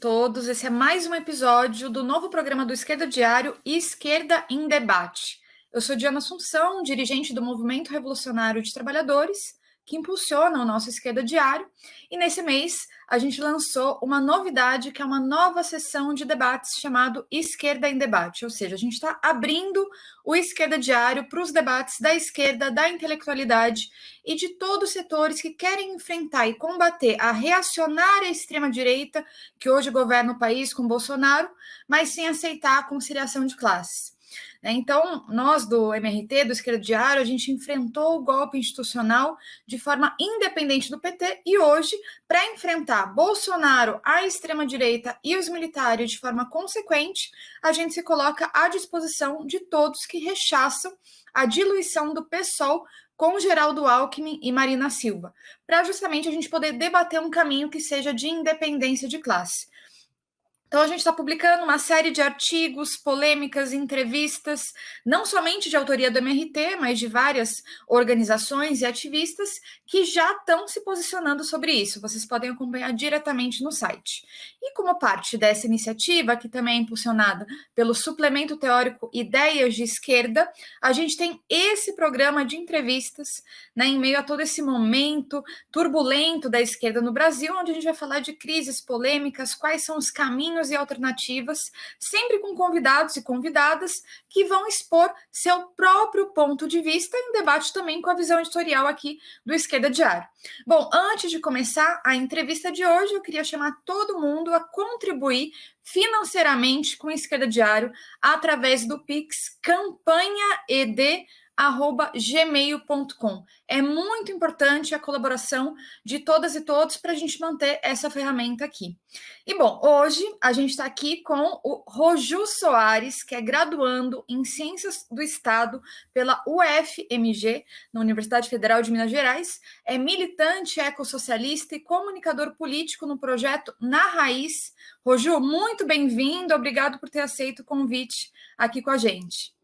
todos. Esse é mais um episódio do novo programa do Esquerda Diário, Esquerda em Debate. Eu sou Diana Assunção, dirigente do Movimento Revolucionário de Trabalhadores, que impulsiona o nosso Esquerda Diário, e nesse mês a gente lançou uma novidade, que é uma nova sessão de debates chamado Esquerda em Debate, ou seja, a gente está abrindo o Esquerda Diário para os debates da esquerda, da intelectualidade e de todos os setores que querem enfrentar e combater a reacionária extrema-direita que hoje governa o país com Bolsonaro, mas sem aceitar a conciliação de classes. Então, nós do MRT, do Esquerda Diário, a gente enfrentou o golpe institucional de forma independente do PT e hoje, para enfrentar Bolsonaro, a extrema-direita e os militares de forma consequente, a gente se coloca à disposição de todos que rechaçam a diluição do PSOL com Geraldo Alckmin e Marina Silva, para justamente a gente poder debater um caminho que seja de independência de classe. Então, a gente está publicando uma série de artigos, polêmicas, entrevistas, não somente de autoria do MRT, mas de várias organizações e ativistas que já estão se posicionando sobre isso. Vocês podem acompanhar diretamente no site. E como parte dessa iniciativa, que também é impulsionada pelo suplemento teórico Ideias de Esquerda, a gente tem esse programa de entrevistas, em meio a todo esse momento turbulento da esquerda no Brasil, onde a gente vai falar de crises polêmicas, quais são os caminhos e alternativas, sempre com convidados e convidadas que vão expor seu próprio ponto de vista em debate também com a visão editorial aqui do Esquerda Diário. Bom, antes de começar a entrevista de hoje, eu queria chamar todo mundo a contribuir financeiramente com o Esquerda Diário através do Pix campanhaed@gmail.com. É muito importante a colaboração de todas e todos para a gente manter essa ferramenta aqui. E bom, hoje a gente está aqui com o Roju Soares, que é graduando em Ciências do Estado pela UFMG, na Universidade Federal de Minas Gerais, é militante ecossocialista e comunicador político no projeto Na Raiz. Roju, muito bem-vindo, obrigado por ter aceito o convite aqui com a gente.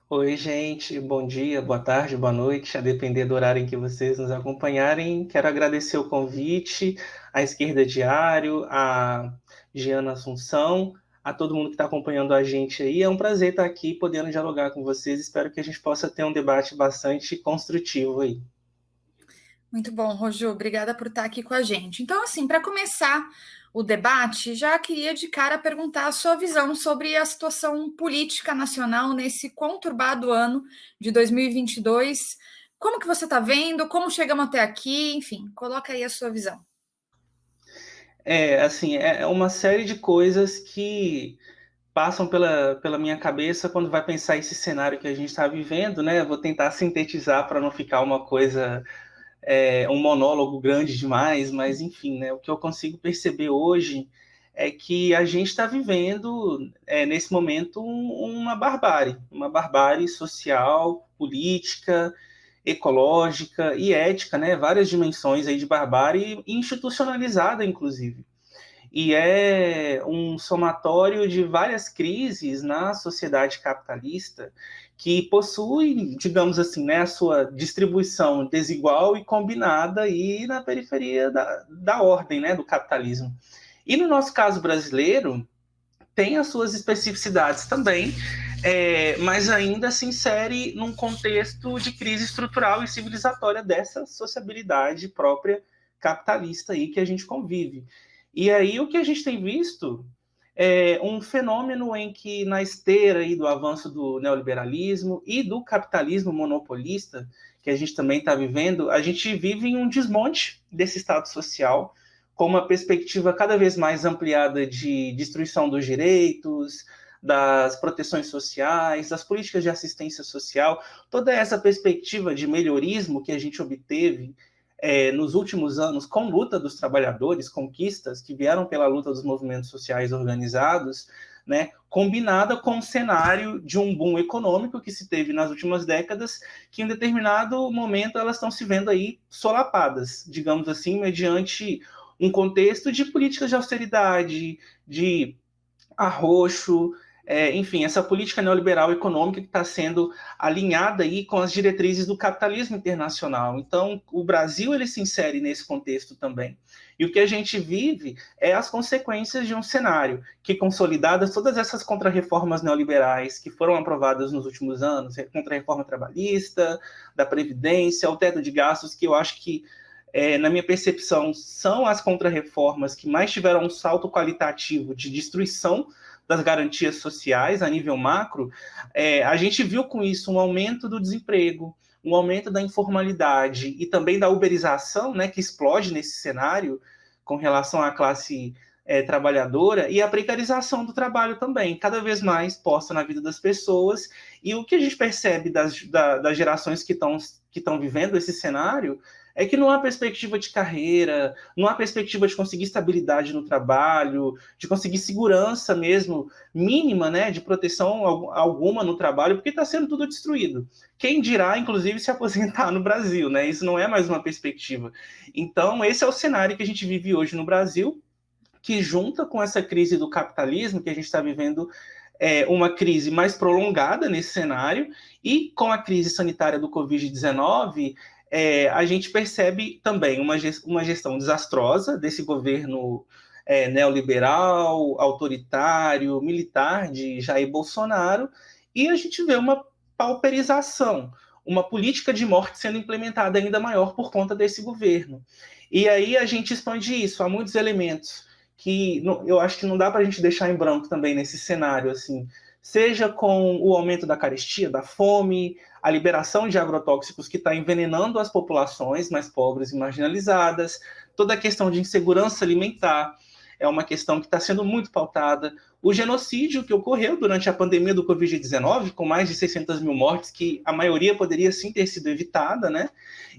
Oi, gente, bom dia, boa tarde, boa noite, a depender do horário em que vocês nos acompanharem. Quero agradecer o convite à Esquerda Diário, à Giana Assunção, a todo mundo que está acompanhando a gente aí. É um prazer estar aqui podendo dialogar com vocês. Espero que a gente possa ter um debate bastante construtivo aí. Muito bom, Roju, obrigada por estar aqui com a gente. Então, assim, para começar o debate, já queria de cara perguntar a sua visão sobre a situação política nacional nesse conturbado ano de 2022. Como que você está vendo? Como chegamos até aqui? Enfim, coloca aí a sua visão. É uma série de coisas que passam pela minha cabeça quando vai pensar esse cenário que a gente está vivendo, né? Vou tentar sintetizar para não ficar uma coisa um monólogo grande demais, mas enfim, né, o que eu consigo perceber hoje é que a gente está vivendo, nesse momento, uma barbárie social, política, ecológica e ética, né, várias dimensões aí de barbárie institucionalizada, inclusive. E é um somatório de várias crises na sociedade capitalista que possui, digamos assim, né, a sua distribuição desigual e combinada e na periferia da ordem, né, do capitalismo. E no nosso caso brasileiro, tem as suas especificidades também, mas ainda se insere num contexto de crise estrutural e civilizatória dessa sociabilidade própria capitalista aí que a gente convive. E aí o que a gente tem visto é um fenômeno em que, na esteira aí do avanço do neoliberalismo e do capitalismo monopolista, que a gente também está vivendo, a gente vive em um desmonte desse Estado social, com uma perspectiva cada vez mais ampliada de destruição dos direitos, das proteções sociais, das políticas de assistência social, toda essa perspectiva de melhorismo que a gente obteve nos últimos anos com luta dos trabalhadores, conquistas que vieram pela luta dos movimentos sociais organizados, né, combinada com o cenário de um boom econômico que se teve nas últimas décadas, que em determinado momento elas estão se vendo aí solapadas, digamos assim, mediante um contexto de políticas de austeridade, de arroxo, enfim, essa política neoliberal econômica que está sendo alinhada aí com as diretrizes do capitalismo internacional. Então, o Brasil ele se insere nesse contexto também. E o que a gente vive é as consequências de um cenário que, consolidadas todas essas contrarreformas neoliberais que foram aprovadas nos últimos anos, contra-reforma trabalhista, da Previdência, o teto de gastos, que eu acho que, na minha percepção, são as contrarreformas que mais tiveram um salto qualitativo de destruição das garantias sociais a nível macro. A gente viu com isso um aumento do desemprego, um aumento da informalidade e também da uberização, né, que explode nesse cenário com relação à classe trabalhadora, e a precarização do trabalho também, cada vez mais posta na vida das pessoas. E o que a gente percebe das gerações que estão vivendo esse cenário é que não há perspectiva de carreira, não há perspectiva de conseguir estabilidade no trabalho, de conseguir segurança mesmo, mínima, né, de proteção alguma no trabalho, porque está sendo tudo destruído. Quem dirá, inclusive, se aposentar no Brasil, né? Isso não é mais uma perspectiva. Então, esse é o cenário que a gente vive hoje no Brasil, que junta com essa crise do capitalismo que a gente está vivendo, uma crise mais prolongada nesse cenário, e com a crise sanitária do Covid-19, a gente percebe também uma gestão desastrosa desse governo neoliberal, autoritário, militar de Jair Bolsonaro, e a gente vê uma pauperização, uma política de morte sendo implementada ainda maior por conta desse governo. E aí a gente expande isso a muitos elementos que eu acho que não dá para a gente deixar em branco também nesse cenário, assim, seja com o aumento da carestia, da fome, a liberação de agrotóxicos que está envenenando as populações mais pobres e marginalizadas, toda a questão de insegurança alimentar é uma questão que está sendo muito pautada, o genocídio que ocorreu durante a pandemia do Covid-19, com mais de 600 mil mortes, que a maioria poderia sim ter sido evitada, né?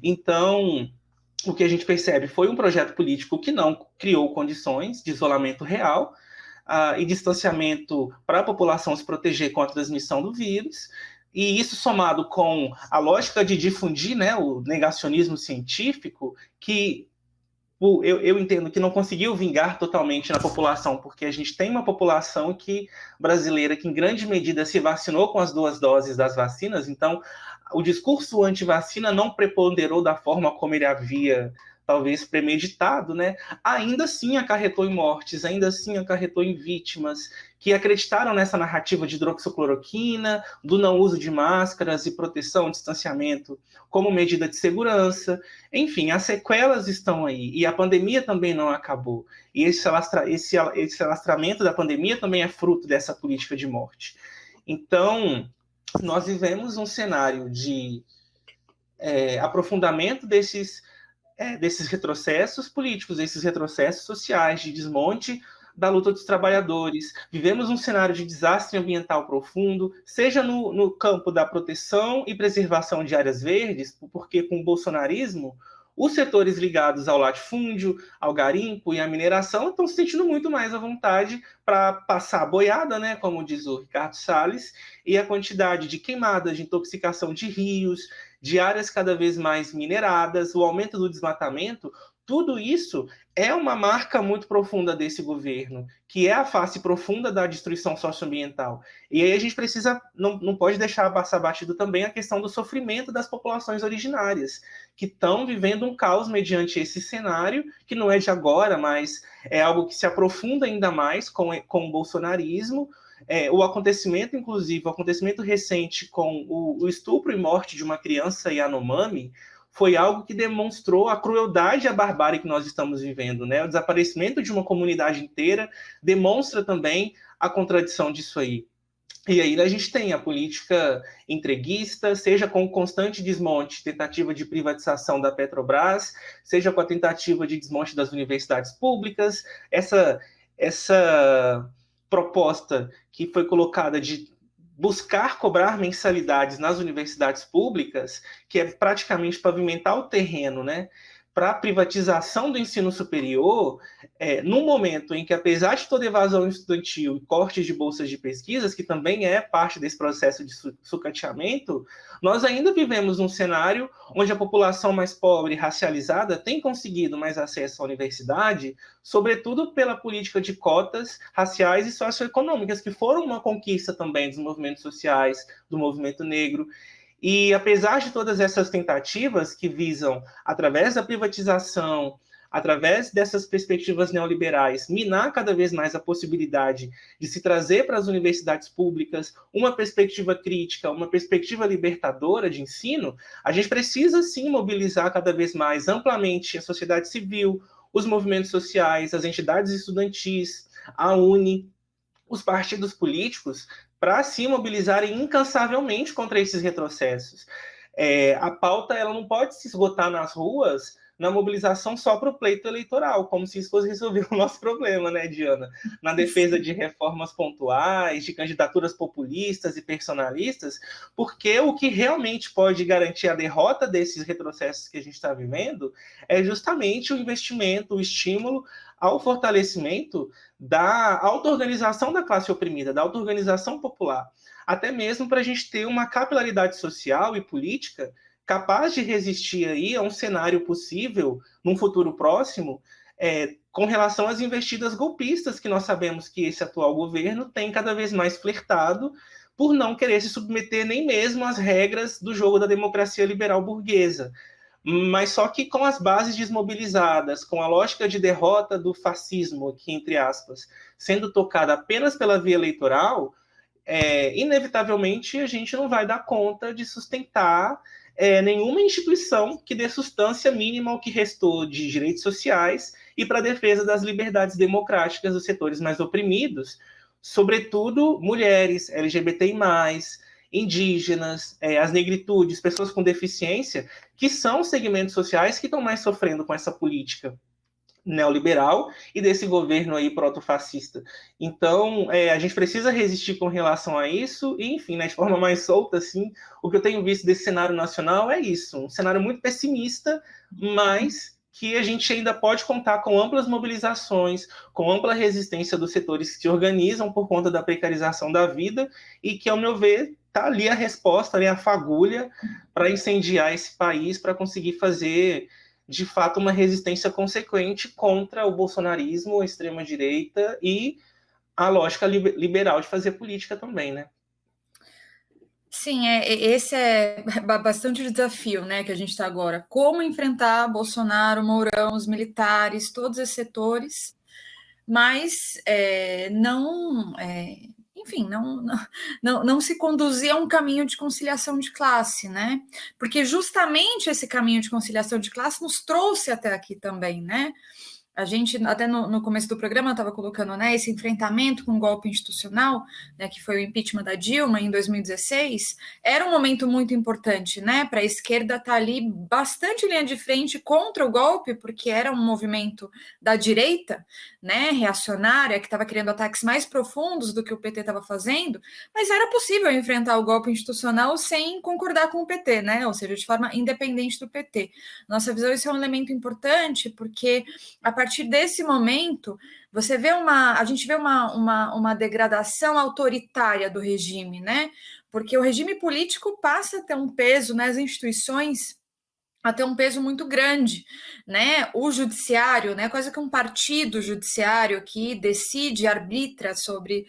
Então, o que a gente percebe foi um projeto político que não criou condições de isolamento real e distanciamento para a população se proteger contra a transmissão do vírus, e isso somado com a lógica de difundir, né, o negacionismo científico, que eu entendo que não conseguiu vingar totalmente na população, porque a gente tem uma população brasileira que, em grande medida, se vacinou com as 2 doses das vacinas, então o discurso anti-vacina não preponderou da forma como ele havia, talvez, premeditado, né? Ainda assim acarretou em mortes, ainda assim acarretou em vítimas que acreditaram nessa narrativa de hidroxicloroquina, do não uso de máscaras e proteção, distanciamento como medida de segurança. Enfim, as sequelas estão aí, e a pandemia também não acabou. E esse alastramento da pandemia também é fruto dessa política de morte. Então, nós vivemos um cenário de aprofundamento desses retrocessos políticos, desses retrocessos sociais, de desmonte da luta dos trabalhadores. Vivemos um cenário de desastre ambiental profundo, seja no campo da proteção e preservação de áreas verdes, porque com o bolsonarismo, os setores ligados ao latifúndio, ao garimpo e à mineração estão se sentindo muito mais à vontade para passar a boiada, né, como diz o Ricardo Salles, e a quantidade de queimadas, de intoxicação de rios, de áreas cada vez mais mineradas, o aumento do desmatamento, tudo isso é uma marca muito profunda desse governo, que é a face profunda da destruição socioambiental. E aí a gente precisa, não pode deixar passar batido também a questão do sofrimento das populações originárias, que estão vivendo um caos mediante esse cenário, que não é de agora, mas é algo que se aprofunda ainda mais com o bolsonarismo. O acontecimento, inclusive, o acontecimento recente com o estupro e morte de uma criança Yanomami, foi algo que demonstrou a crueldade e a barbárie que nós estamos vivendo, né? O desaparecimento de uma comunidade inteira demonstra também a contradição disso aí. E aí a gente tem a política entreguista, seja com o constante desmonte, tentativa de privatização da Petrobras, seja com a tentativa de desmonte das universidades públicas, essa proposta que foi colocada de buscar cobrar mensalidades nas universidades públicas, que é praticamente pavimentar o terreno, né, para a privatização do ensino superior, no momento em que, apesar de toda evasão estudantil e cortes de bolsas de pesquisas, que também é parte desse processo de sucateamento, nós ainda vivemos um cenário onde a população mais pobre e racializada tem conseguido mais acesso à universidade, sobretudo pela política de cotas raciais e socioeconômicas, que foram uma conquista também dos movimentos sociais, do movimento negro. E apesar de todas essas tentativas que visam, através da privatização, através dessas perspectivas neoliberais, minar cada vez mais a possibilidade de se trazer para as universidades públicas uma perspectiva crítica, uma perspectiva libertadora de ensino, a gente precisa sim mobilizar cada vez mais amplamente a sociedade civil, os movimentos sociais, as entidades estudantis, a UNE, os partidos políticos, para se mobilizarem incansavelmente contra esses retrocessos. A pauta ela não pode se esgotar nas ruas na mobilização só para o pleito eleitoral, como se isso fosse resolver o nosso problema, né, Diana? Na defesa de reformas pontuais, de candidaturas populistas e personalistas, porque o que realmente pode garantir a derrota desses retrocessos que a gente está vivendo é justamente o investimento, o estímulo ao fortalecimento da auto-organização da classe oprimida, da auto-organização popular, até mesmo para a gente ter uma capilaridade social e política capaz de resistir aí a um cenário possível, num futuro próximo, com relação às investidas golpistas que nós sabemos que esse atual governo tem cada vez mais flertado por não querer se submeter nem mesmo às regras do jogo da democracia liberal burguesa. Mas só que com as bases desmobilizadas, com a lógica de derrota do fascismo, aqui entre aspas, sendo tocada apenas pela via eleitoral, inevitavelmente a gente não vai dar conta de sustentar nenhuma instituição que dê substância mínima ao que restou de direitos sociais e para a defesa das liberdades democráticas dos setores mais oprimidos, sobretudo mulheres, LGBTI+, indígenas, as negritudes, pessoas com deficiência, que são segmentos sociais que estão mais sofrendo com essa política neoliberal e desse governo aí proto-fascista. Então, a gente precisa resistir com relação a isso e, enfim, né, de forma mais solta, assim, o que eu tenho visto desse cenário nacional é isso, um cenário muito pessimista, mas que a gente ainda pode contar com amplas mobilizações, com ampla resistência dos setores que se organizam por conta da precarização da vida e que, ao meu ver, está ali a resposta, ali a fagulha para incendiar esse país, para conseguir fazer de fato uma resistência consequente contra o bolsonarismo, a extrema-direita e a lógica liberal de fazer política também, né? Sim, esse é bastante o desafio, né, que a gente está agora. Como enfrentar Bolsonaro, Mourão, os militares, todos esses setores, mas enfim, não se conduzir a um caminho de conciliação de classe, né? Porque justamente esse caminho de conciliação de classe nos trouxe até aqui também, né? A gente, até no começo do programa, estava colocando, né, esse enfrentamento com o golpe institucional, né, que foi o impeachment da Dilma em 2016, era um momento muito importante, né, para a esquerda estar ali bastante linha de frente contra o golpe, porque era um movimento da direita, né, reacionária, que estava querendo ataques mais profundos do que o PT estava fazendo, mas era possível enfrentar o golpe institucional sem concordar com o PT, né, ou seja, de forma independente do PT. Nossa visão, esse é um elemento importante, porque a partir desse momento, a gente vê uma degradação autoritária do regime, né? Porque o regime político passa a ter um peso nas instituições, a ter um peso muito grande, né? O judiciário, né? Quase que um partido judiciário que decide, arbitra sobre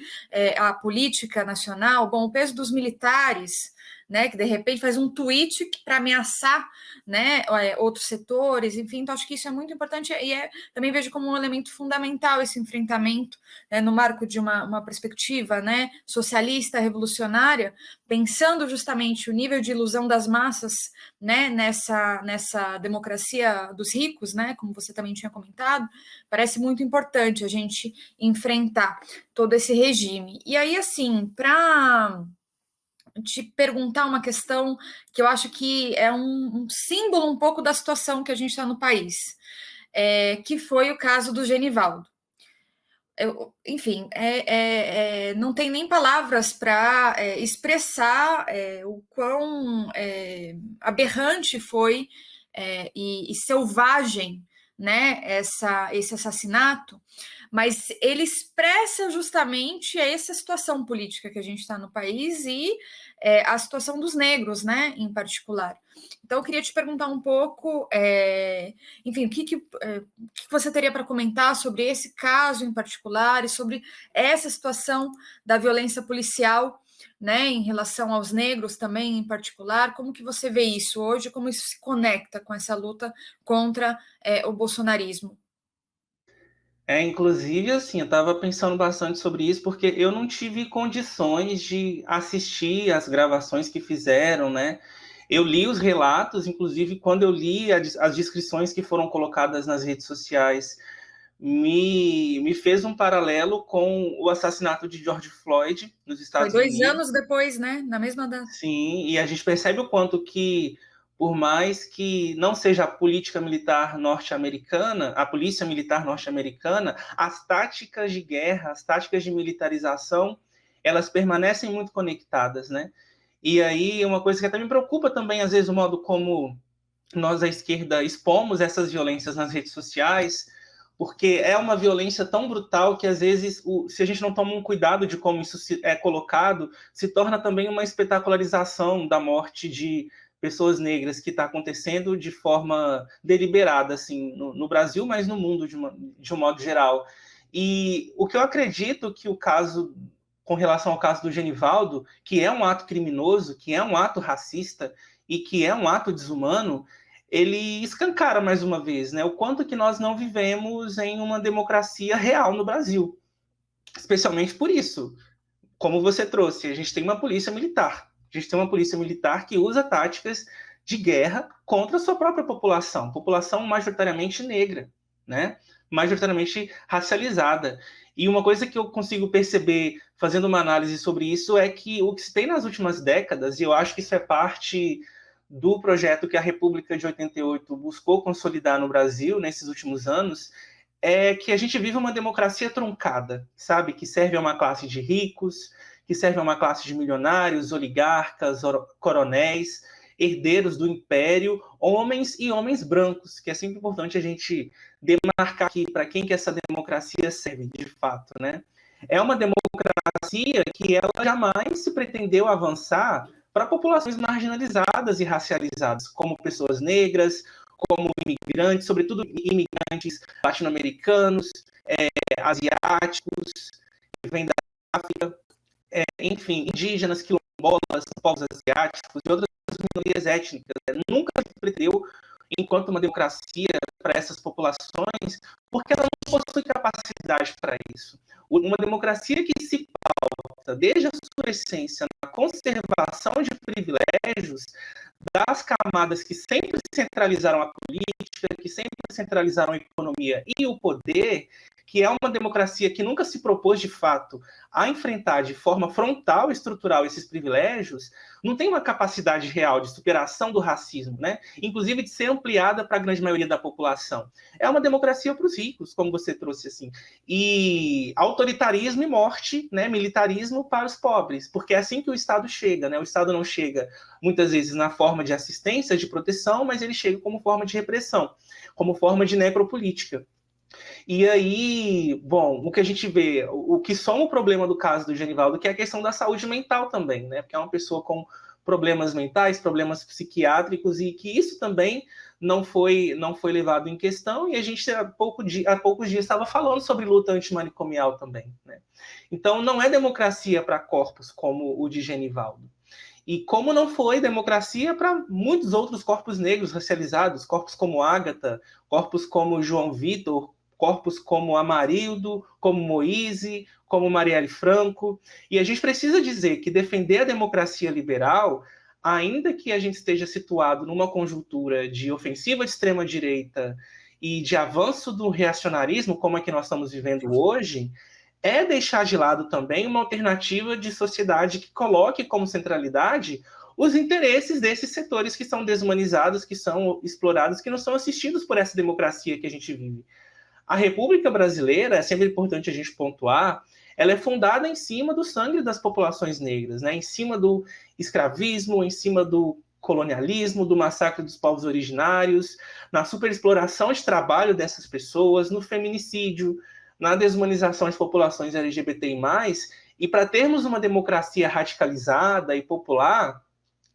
a política nacional. Bom, o peso dos militares, né, que de repente faz um tweet para ameaçar, né, outros setores, enfim, então acho que isso é muito importante e também vejo como um elemento fundamental esse enfrentamento, né, no marco de uma perspectiva, né, socialista, revolucionária, pensando justamente o nível de ilusão das massas, né, nessa democracia dos ricos, né, como você também tinha comentado, parece muito importante a gente enfrentar todo esse regime. E aí, assim, para te perguntar uma questão que eu acho que é um símbolo um pouco da situação que a gente está no país, que foi o caso do Genivaldo. Enfim, não tem nem palavras para expressar o quão aberrante foi e selvagem, né, esse assassinato, mas ele expressa justamente essa situação política que a gente está no país e a situação dos negros, né, em particular. Então, eu queria te perguntar um pouco, enfim, o que você teria para comentar sobre esse caso em particular e sobre essa situação da violência policial, né, em relação aos negros também em particular. Como que você vê isso hoje, como isso se conecta com essa luta contra o bolsonarismo? Inclusive, assim, eu estava pensando bastante sobre isso, porque eu não tive condições de assistir as gravações que fizeram, né? Eu li os relatos, inclusive, quando eu li as descrições que foram colocadas nas redes sociais, me fez um paralelo com o assassinato de George Floyd nos Foi Estados 2 Unidos. anos depois, né, na mesma data. Sim, e a gente percebe o quanto que, por mais que não seja a política militar norte-americana, a polícia militar norte-americana, as táticas de guerra, as táticas de militarização, elas permanecem muito conectadas, né? E aí, uma coisa que até me preocupa também, às vezes, o modo como nós, à esquerda, expomos essas violências nas redes sociais, porque é uma violência tão brutal que, às vezes, se a gente não toma um cuidado de como isso é colocado, se torna também uma espetacularização da morte de pessoas negras que está acontecendo de forma deliberada, assim, no Brasil, mas no mundo de um modo geral. E o que eu acredito que o caso, com relação ao caso do Genivaldo, que é um ato criminoso, que é um ato racista e que é um ato desumano, ele escancara mais uma vez, né, o quanto que nós não vivemos em uma democracia real no Brasil. Especialmente por isso, como você trouxe, a gente tem uma polícia militar. A gente tem uma polícia militar que usa táticas de guerra contra a sua própria população majoritariamente negra, né? Majoritariamente racializada. E uma coisa que eu consigo perceber fazendo uma análise sobre isso é que o que se tem nas últimas décadas, e eu acho que isso é parte do projeto que a República de 88 buscou consolidar no Brasil nesses últimos anos, é que a gente vive uma democracia truncada, sabe? Que serve a uma classe de ricos, que serve a uma classe de milionários, oligarcas, coronéis, herdeiros do império, homens e homens brancos, que é sempre importante a gente demarcar aqui para quem que essa democracia serve de fato, né? É uma democracia que ela jamais se pretendeu avançar para populações marginalizadas e racializadas, como pessoas negras, como imigrantes, sobretudo imigrantes latino-americanos, asiáticos, que vêm da África, enfim, indígenas, quilombolas, povos asiáticos e outras minorias étnicas. Nunca se pretendeu, enquanto uma democracia, para essas populações, porque ela não possui capacidade para isso. Uma democracia que se pauta, desde a sua essência, na conservação de privilégios das camadas que sempre centralizaram a política, que sempre centralizaram a economia e o poder, que é uma democracia que nunca se propôs de fato a enfrentar de forma frontal e estrutural esses privilégios, não tem uma capacidade real de superação do racismo, né? Inclusive de ser ampliada para a grande maioria da população. É uma democracia para os ricos, como você trouxe assim, e autoritarismo e morte, né? Militarismo para os pobres, porque é assim que o Estado chega, né? O Estado não chega muitas vezes na forma de assistência, de proteção, mas ele chega como forma de repressão, como forma de necropolítica. E aí, bom, o que a gente vê, o que soma o problema do caso do Genivaldo, que é a questão da saúde mental também, né? Porque é uma pessoa com problemas mentais, problemas psiquiátricos, e que isso também não foi levado em questão, e a gente há poucos dias estava falando sobre luta antimanicomial também, né? Então, não é democracia para corpos como o de Genivaldo. E como não foi democracia para muitos outros corpos negros racializados, corpos como Ágata, corpos como João Vitor, corpos como Amarildo, como Moise, como Marielle Franco. E a gente precisa dizer que defender a democracia liberal, ainda que a gente esteja situado numa conjuntura de ofensiva de extrema-direita e de avanço do reacionarismo, como é que nós estamos vivendo hoje, é deixar de lado também uma alternativa de sociedade que coloque como centralidade os interesses desses setores que são desumanizados, que são explorados, que não são assistidos por essa democracia que a gente vive. A República Brasileira, é sempre importante a gente pontuar, ela é fundada em cima do sangue das populações negras, né? Em cima do escravismo, em cima do colonialismo, do massacre dos povos originários, na superexploração de trabalho dessas pessoas, no feminicídio, na desumanização das populações LGBTI+, e para termos uma democracia radicalizada e popular,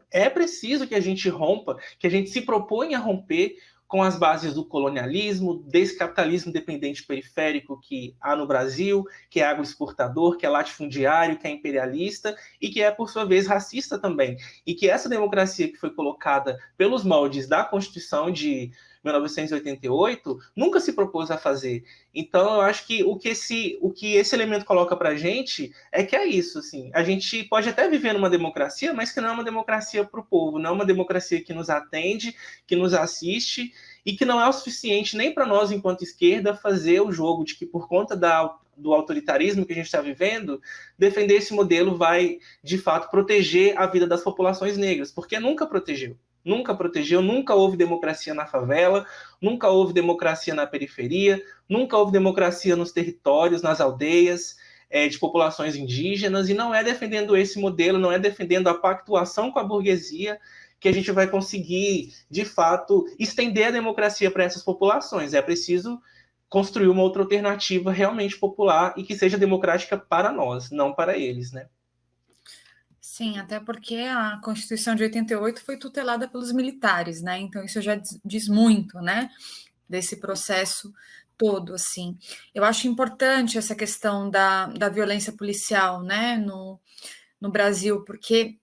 é preciso que a gente rompa, que a gente se proponha a romper com as bases do colonialismo, desse capitalismo dependente periférico que há no Brasil, que é agroexportador, que é latifundiário, que é imperialista e que é, por sua vez, racista também. E que essa democracia que foi colocada pelos moldes da Constituição de 1988 nunca se propôs a fazer. Então, eu acho que o que esse elemento coloca para a gente é que é isso. Assim, a gente pode até viver numa democracia, mas que não é uma democracia para o povo, não é uma democracia que nos atende, que nos assiste, e que não é o suficiente nem para nós, enquanto esquerda, fazer o jogo de que, por conta do autoritarismo que a gente está vivendo, defender esse modelo vai, de fato, proteger a vida das populações negras, porque nunca protegeu. Nunca protegeu, nunca houve democracia na favela, nunca houve democracia na periferia, nunca houve democracia nos territórios, nas aldeias, de populações indígenas, e não é defendendo esse modelo, não é defendendo a pactuação com a burguesia que a gente vai conseguir, de fato, estender a democracia para essas populações. É preciso construir uma outra alternativa realmente popular e que seja democrática para nós, não para eles, né? Sim, até porque a Constituição de 88 foi tutelada pelos militares, né? Então isso já diz muito, né? Desse processo todo, assim. Eu acho importante essa questão da violência policial, né? No Brasil, porque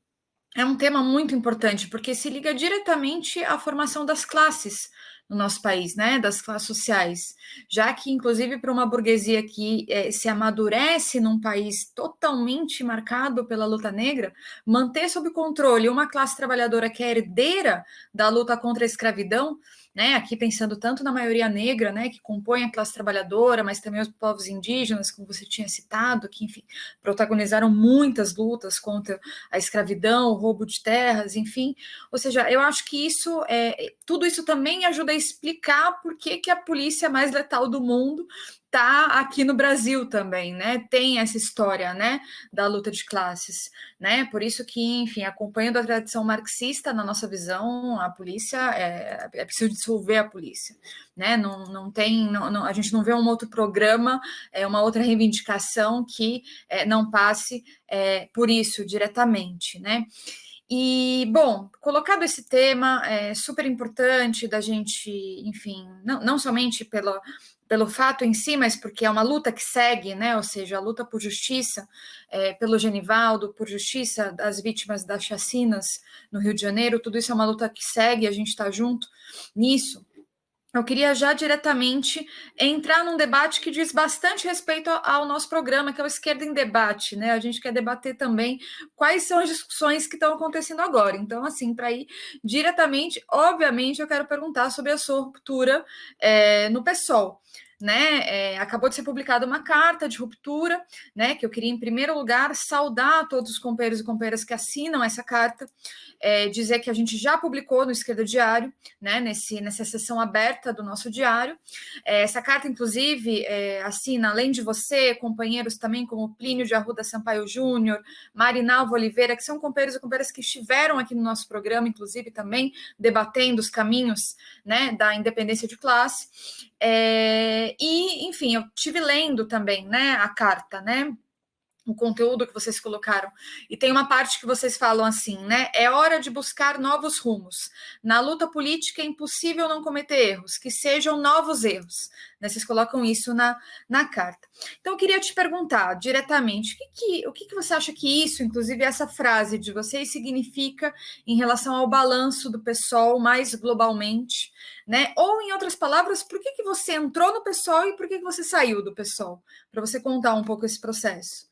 é um tema muito importante, porque se liga diretamente à formação das classes no nosso país, né, das classes sociais, já que, inclusive, para uma burguesia que se amadurece num país totalmente marcado pela luta negra, manter sob controle uma classe trabalhadora que é herdeira da luta contra a escravidão, né, aqui pensando tanto na maioria negra, né, que compõe a classe trabalhadora, mas também os povos indígenas, como você tinha citado, que, enfim, protagonizaram muitas lutas contra a escravidão, o roubo de terras, enfim. Ou seja, eu acho que tudo isso também ajuda a explicar por que a polícia mais letal do mundo está aqui no Brasil também, né? Tem essa história, né, da luta de classes, né? Por isso que, enfim, acompanhando a tradição marxista, na nossa visão, a polícia é preciso dissolver a polícia, né? A gente não vê um outro programa, uma outra reivindicação que não passe por isso diretamente, né? E, bom, colocado esse tema, é super importante da gente, enfim, não somente pelo fato em si, mas porque é uma luta que segue, né? Ou seja, a luta por justiça, pelo Genivaldo, por justiça das vítimas das chacinas no Rio de Janeiro, tudo isso é uma luta que segue, a gente está junto nisso. Eu queria já diretamente entrar num debate que diz bastante respeito ao nosso programa, que é o Esquerda em Debate, né? A gente quer debater também quais são as discussões que estão acontecendo agora. Então, assim, para ir diretamente, obviamente, eu quero perguntar sobre a sua ruptura no PSOL. Né, acabou de ser publicada uma carta de ruptura, né, que eu queria, em primeiro lugar, saudar todos os companheiros e companheiras que assinam essa carta, dizer que a gente já publicou no Esquerda Diário, né, nessa sessão aberta do nosso diário. Essa carta, inclusive, assina, além de você, companheiros também como Plínio de Arruda Sampaio Júnior, Marinalva Oliveira, que são companheiros e companheiras que estiveram aqui no nosso programa, inclusive também debatendo os caminhos, né, da independência de classe. E, enfim, eu estive lendo também, né, a carta, né, o conteúdo que vocês colocaram, e tem uma parte que vocês falam assim, né, é hora de buscar novos rumos. Na luta política é impossível não cometer erros, que sejam novos erros. Né, vocês colocam isso na carta. Então, eu queria te perguntar diretamente, o que você acha que isso, inclusive essa frase de vocês, significa em relação ao balanço do PSOL mais globalmente, né? Ou, em outras palavras, por que você entrou no PSOL e por que você saiu do PSOL? Para você contar um pouco esse processo.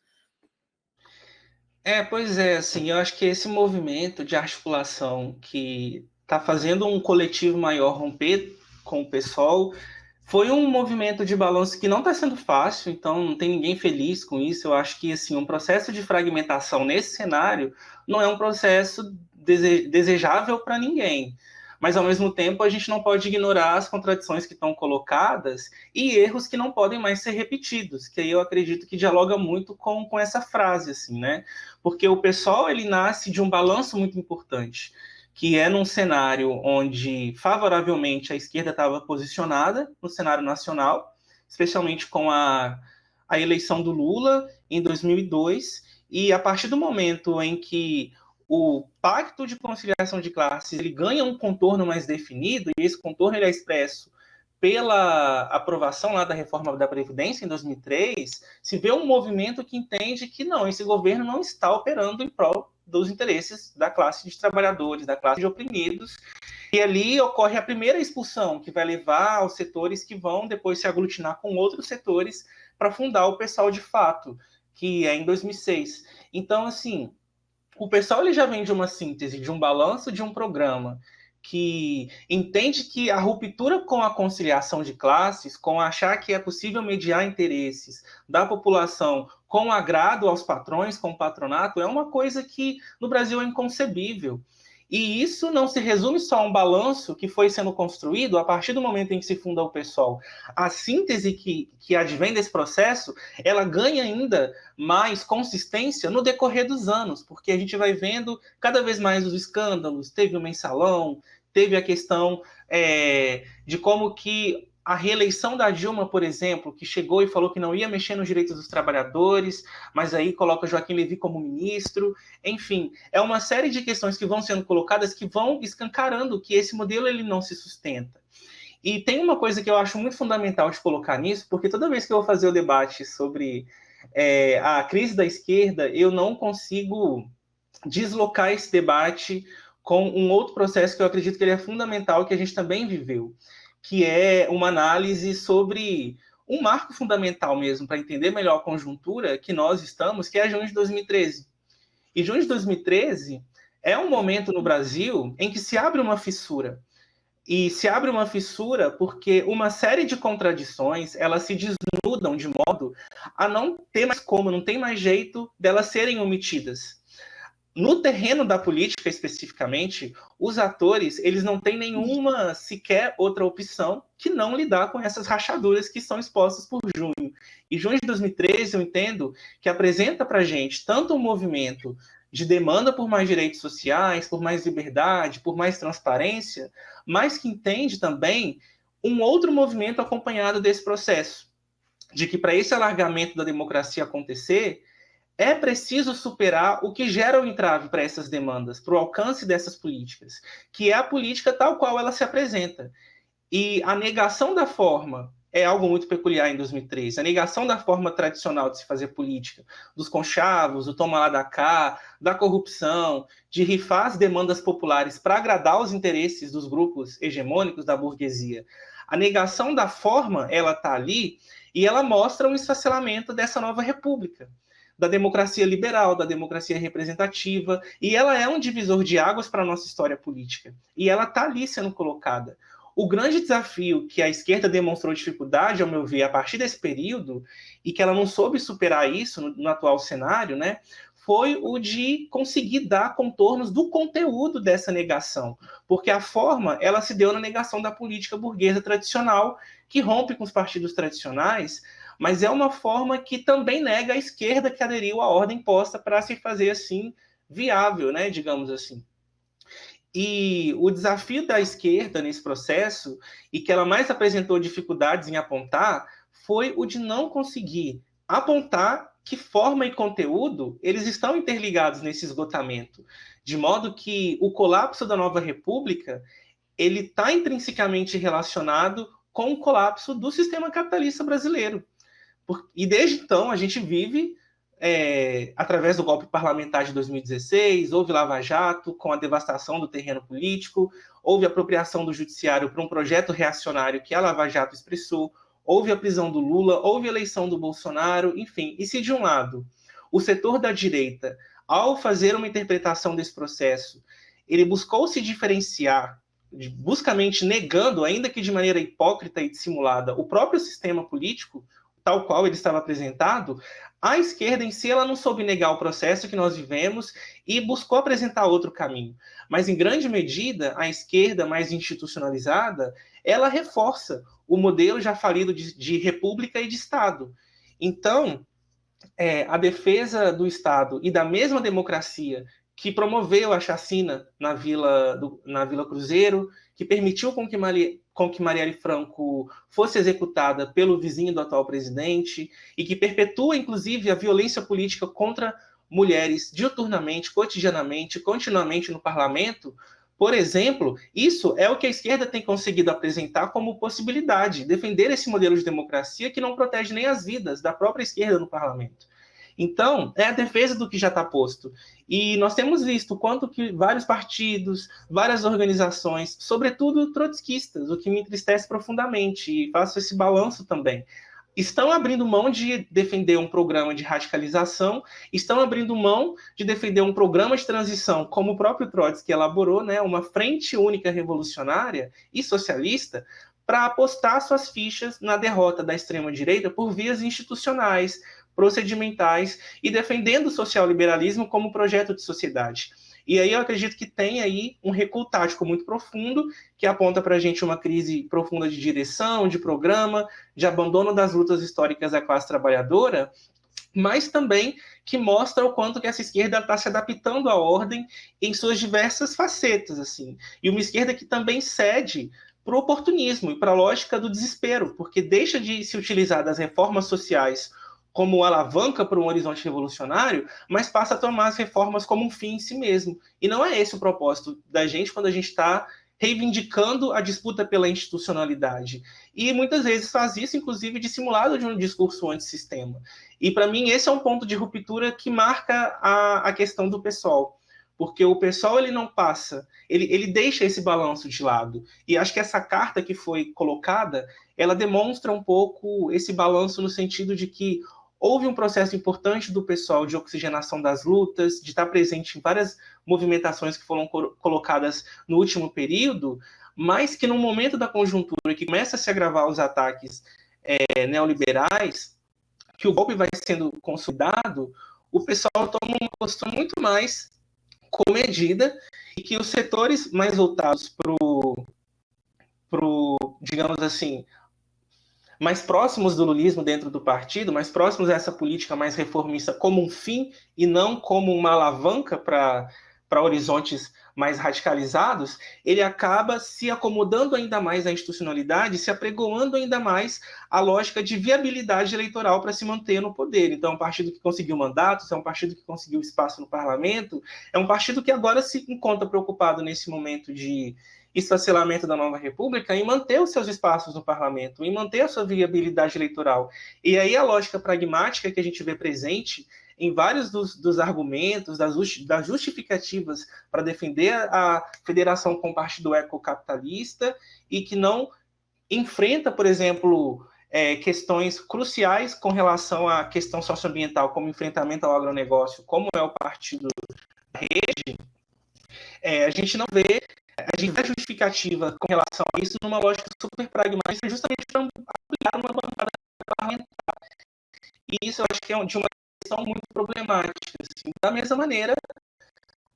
Pois é, assim, eu acho que esse movimento de articulação que está fazendo um coletivo maior romper com o PSOL foi um movimento de balanço que não está sendo fácil, então não tem ninguém feliz com isso. Eu acho que assim, um processo de fragmentação nesse cenário não é um processo desejável para ninguém. Mas, ao mesmo tempo, a gente não pode ignorar as contradições que estão colocadas e erros que não podem mais ser repetidos, que aí eu acredito que dialoga muito com essa frase, assim, né? Porque o PSOL, ele nasce de um balanço muito importante, que é num cenário onde favoravelmente a esquerda estava posicionada no cenário nacional, especialmente com a eleição do Lula em 2002, e a partir do momento em que o pacto de conciliação de classes ele ganha um contorno mais definido, e esse contorno ele é expresso pela aprovação lá da reforma da Previdência em 2003, se vê um movimento que entende que não, esse governo não está operando em prol dos interesses da classe de trabalhadores, da classe de oprimidos, e ali ocorre a primeira expulsão, que vai levar aos setores que vão depois se aglutinar com outros setores para fundar o PSOL de fato, que é em 2006. Então, assim, o PSOL ele já vem de uma síntese, de um balanço de um programa que entende que a ruptura com a conciliação de classes, com achar que é possível mediar interesses da população com agrado aos patrões, com o patronato, é uma coisa que no Brasil é inconcebível. E isso não se resume só a um balanço que foi sendo construído a partir do momento em que se funda o PSOL. A síntese que advém desse processo, ela ganha ainda mais consistência no decorrer dos anos, porque a gente vai vendo cada vez mais os escândalos, teve o mensalão, teve a questão de como que a reeleição da Dilma, por exemplo, que chegou e falou que não ia mexer nos direitos dos trabalhadores, mas aí coloca Joaquim Levy como ministro. Enfim, é uma série de questões que vão sendo colocadas que vão escancarando que esse modelo ele não se sustenta. E tem uma coisa que eu acho muito fundamental de colocar nisso, porque toda vez que eu vou fazer o debate sobre a crise da esquerda, eu não consigo deslocar esse debate com um outro processo que eu acredito que ele é fundamental, que a gente também viveu, que é uma análise sobre um marco fundamental mesmo, para entender melhor a conjuntura que nós estamos, que é junho de 2013. E junho de 2013 é um momento no Brasil em que se abre uma fissura. E se abre uma fissura porque uma série de contradições, elas se desnudam de modo a não ter mais como, não tem mais jeito delas serem omitidas. No terreno da política, especificamente, os atores eles não têm nenhuma sequer outra opção que não lidar com essas rachaduras que são expostas por junho. E junho de 2013, eu entendo que apresenta para a gente tanto um movimento de demanda por mais direitos sociais, por mais liberdade, por mais transparência, mas que entende também um outro movimento acompanhado desse processo, de que para esse alargamento da democracia acontecer, é preciso superar o que gera o entrave para essas demandas, para o alcance dessas políticas, que é a política tal qual ela se apresenta. E a negação da forma é algo muito peculiar em 2003. A negação da forma tradicional de se fazer política, dos conchavos, do toma lá da cá, da corrupção, de rifar as demandas populares para agradar os interesses dos grupos hegemônicos da burguesia. A negação da forma, ela está ali e ela mostra um esfacelamento dessa nova república, da democracia liberal, da democracia representativa, e ela é um divisor de águas para a nossa história política. E ela está ali sendo colocada. O grande desafio que a esquerda demonstrou dificuldade, ao meu ver, a partir desse período, e que ela não soube superar isso no atual cenário, né, foi o de conseguir dar contornos do conteúdo dessa negação. Porque a forma, ela se deu na negação da política burguesa tradicional, que rompe com os partidos tradicionais, mas é uma forma que também nega a esquerda que aderiu à ordem posta para se fazer assim viável, né, digamos assim. E o desafio da esquerda nesse processo, e que ela mais apresentou dificuldades em apontar, foi o de não conseguir apontar que forma e conteúdo eles estão interligados nesse esgotamento, de modo que o colapso da nova república ele está intrinsecamente relacionado com o colapso do sistema capitalista brasileiro. E desde então a gente vive através do golpe parlamentar de 2016, houve Lava Jato com a devastação do terreno político, houve apropriação do judiciário para um projeto reacionário que a Lava Jato expressou, houve a prisão do Lula, houve a eleição do Bolsonaro, enfim. E se de um lado o setor da direita, ao fazer uma interpretação desse processo, ele buscou se diferenciar, bruscamente negando, ainda que de maneira hipócrita e dissimulada, o próprio sistema político, tal qual ele estava apresentado, a esquerda em si ela não soube negar o processo que nós vivemos e buscou apresentar outro caminho. Mas, em grande medida, a esquerda mais institucionalizada, ela reforça o modelo já falido de república e de Estado. Então, a defesa do Estado e da mesma democracia que promoveu a chacina na Vila Cruzeiro, que permitiu com que Marielle Franco fosse executada pelo vizinho do atual presidente e que perpetua, inclusive, a violência política contra mulheres diuturnamente, cotidianamente, continuamente no parlamento. Por exemplo, isso é o que a esquerda tem conseguido apresentar como possibilidade, defender esse modelo de democracia que não protege nem as vidas da própria esquerda no parlamento. Então, é a defesa do que já está posto. E nós temos visto quanto que vários partidos, várias organizações, sobretudo trotskistas, o que me entristece profundamente, e faço esse balanço também, estão abrindo mão de defender um programa de radicalização, estão abrindo mão de defender um programa de transição, como o próprio Trotsky elaborou, né, uma frente única revolucionária e socialista, para apostar suas fichas na derrota da extrema-direita por vias institucionais, procedimentais e defendendo o social-liberalismo como projeto de sociedade. E aí eu acredito que tem aí um recuo tático muito profundo, que aponta para a gente uma crise profunda de direção, de programa, de abandono das lutas históricas da classe trabalhadora, mas também que mostra o quanto que essa esquerda está se adaptando à ordem em suas diversas facetas, assim. E uma esquerda que também cede para o oportunismo e para a lógica do desespero, porque deixa de se utilizar das reformas sociais como alavanca para um horizonte revolucionário, mas passa a tomar as reformas como um fim em si mesmo. E não é esse o propósito da gente quando a gente está reivindicando a disputa pela institucionalidade. E muitas vezes faz isso, inclusive, dissimulado de um discurso antissistema. E, para mim, esse é um ponto de ruptura que marca a questão do PSOL. Porque o PSOL, ele não passa, ele deixa esse balanço de lado. E acho que essa carta que foi colocada, ela demonstra um pouco esse balanço no sentido de que houve um processo importante do pessoal de oxigenação das lutas, de estar presente em várias movimentações que foram colocadas no último período, mas que no momento da conjuntura que começa a se agravar os ataques neoliberais, que o golpe vai sendo consolidado, o pessoal toma uma postura muito mais comedida e que os setores mais voltados para digamos assim, mais próximos do lulismo dentro do partido, mais próximos a essa política mais reformista como um fim e não como uma alavanca para horizontes mais radicalizados, ele acaba se acomodando ainda mais à institucionalidade, se apregoando ainda mais à lógica de viabilidade eleitoral para se manter no poder. Então, é um partido que conseguiu mandatos, é um partido que conseguiu espaço no parlamento, é um partido que agora se encontra preocupado nesse momento de esfacelamento da nova república em manter os seus espaços no parlamento, em manter a sua viabilidade eleitoral. E aí a lógica pragmática que a gente vê presente em vários dos argumentos, das justificativas para defender a federação com o partido ecocapitalista e que não enfrenta, por exemplo, questões cruciais com relação à questão socioambiental, como enfrentamento ao agronegócio, como é o partido da Rede, a gente não vê a justificativa com relação a isso numa lógica super pragmática, justamente para ampliar uma bancada parlamentar. E isso eu acho que é de uma questão muito problemática. Assim. Da mesma maneira,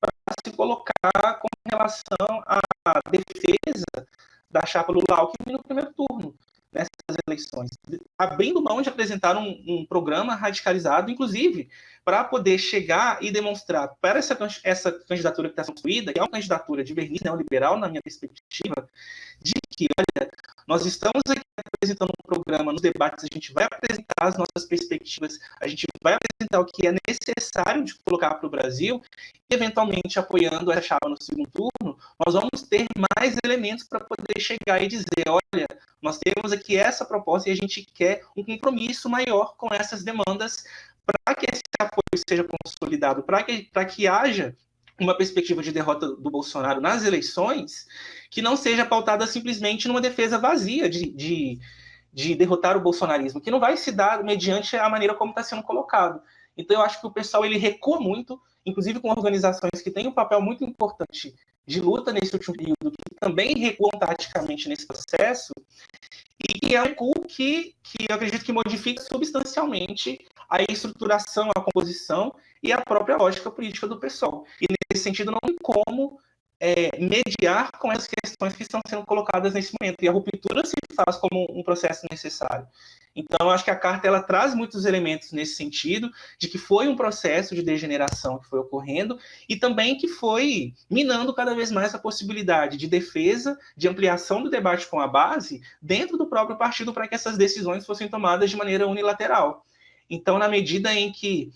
para se colocar com relação à defesa da chapa Lula-Alckmin no primeiro turno nessas eleições, abrindo mão de apresentar um programa radicalizado, inclusive, para poder chegar e demonstrar para essa candidatura que está construída, que é uma candidatura de verniz neoliberal, na minha perspectiva, de que, olha, nós estamos aqui apresentando um programa, nos debates a gente vai apresentar as nossas perspectivas, a gente vai apresentar o que é necessário de colocar para o Brasil, e eventualmente apoiando essa chapa no segundo turno, nós vamos ter mais elementos para poder chegar e dizer, olha, nós temos aqui essa proposta e a gente quer um compromisso maior com essas demandas para que esse apoio seja consolidado, para que haja uma perspectiva de derrota do Bolsonaro nas eleições que não seja pautada simplesmente numa defesa vazia de derrotar o bolsonarismo, que não vai se dar mediante a maneira como está sendo colocado. Então, eu acho que o pessoal ele recua muito, inclusive com organizações que têm um papel muito importante de luta nesse último período, que também recuam taticamente nesse processo, e que é um recuo que eu acredito que modifica substancialmente a estruturação, a composição e a própria lógica política do PSOL. E nesse sentido não tem como mediar com essas questões que estão sendo colocadas nesse momento. E a ruptura se faz como um processo necessário. Então, eu acho que a carta ela traz muitos elementos nesse sentido, de que foi um processo de degeneração que foi ocorrendo, e também que foi minando cada vez mais a possibilidade de defesa, de ampliação do debate com a base, dentro do próprio partido, para que essas decisões fossem tomadas de maneira unilateral. Então, na medida em que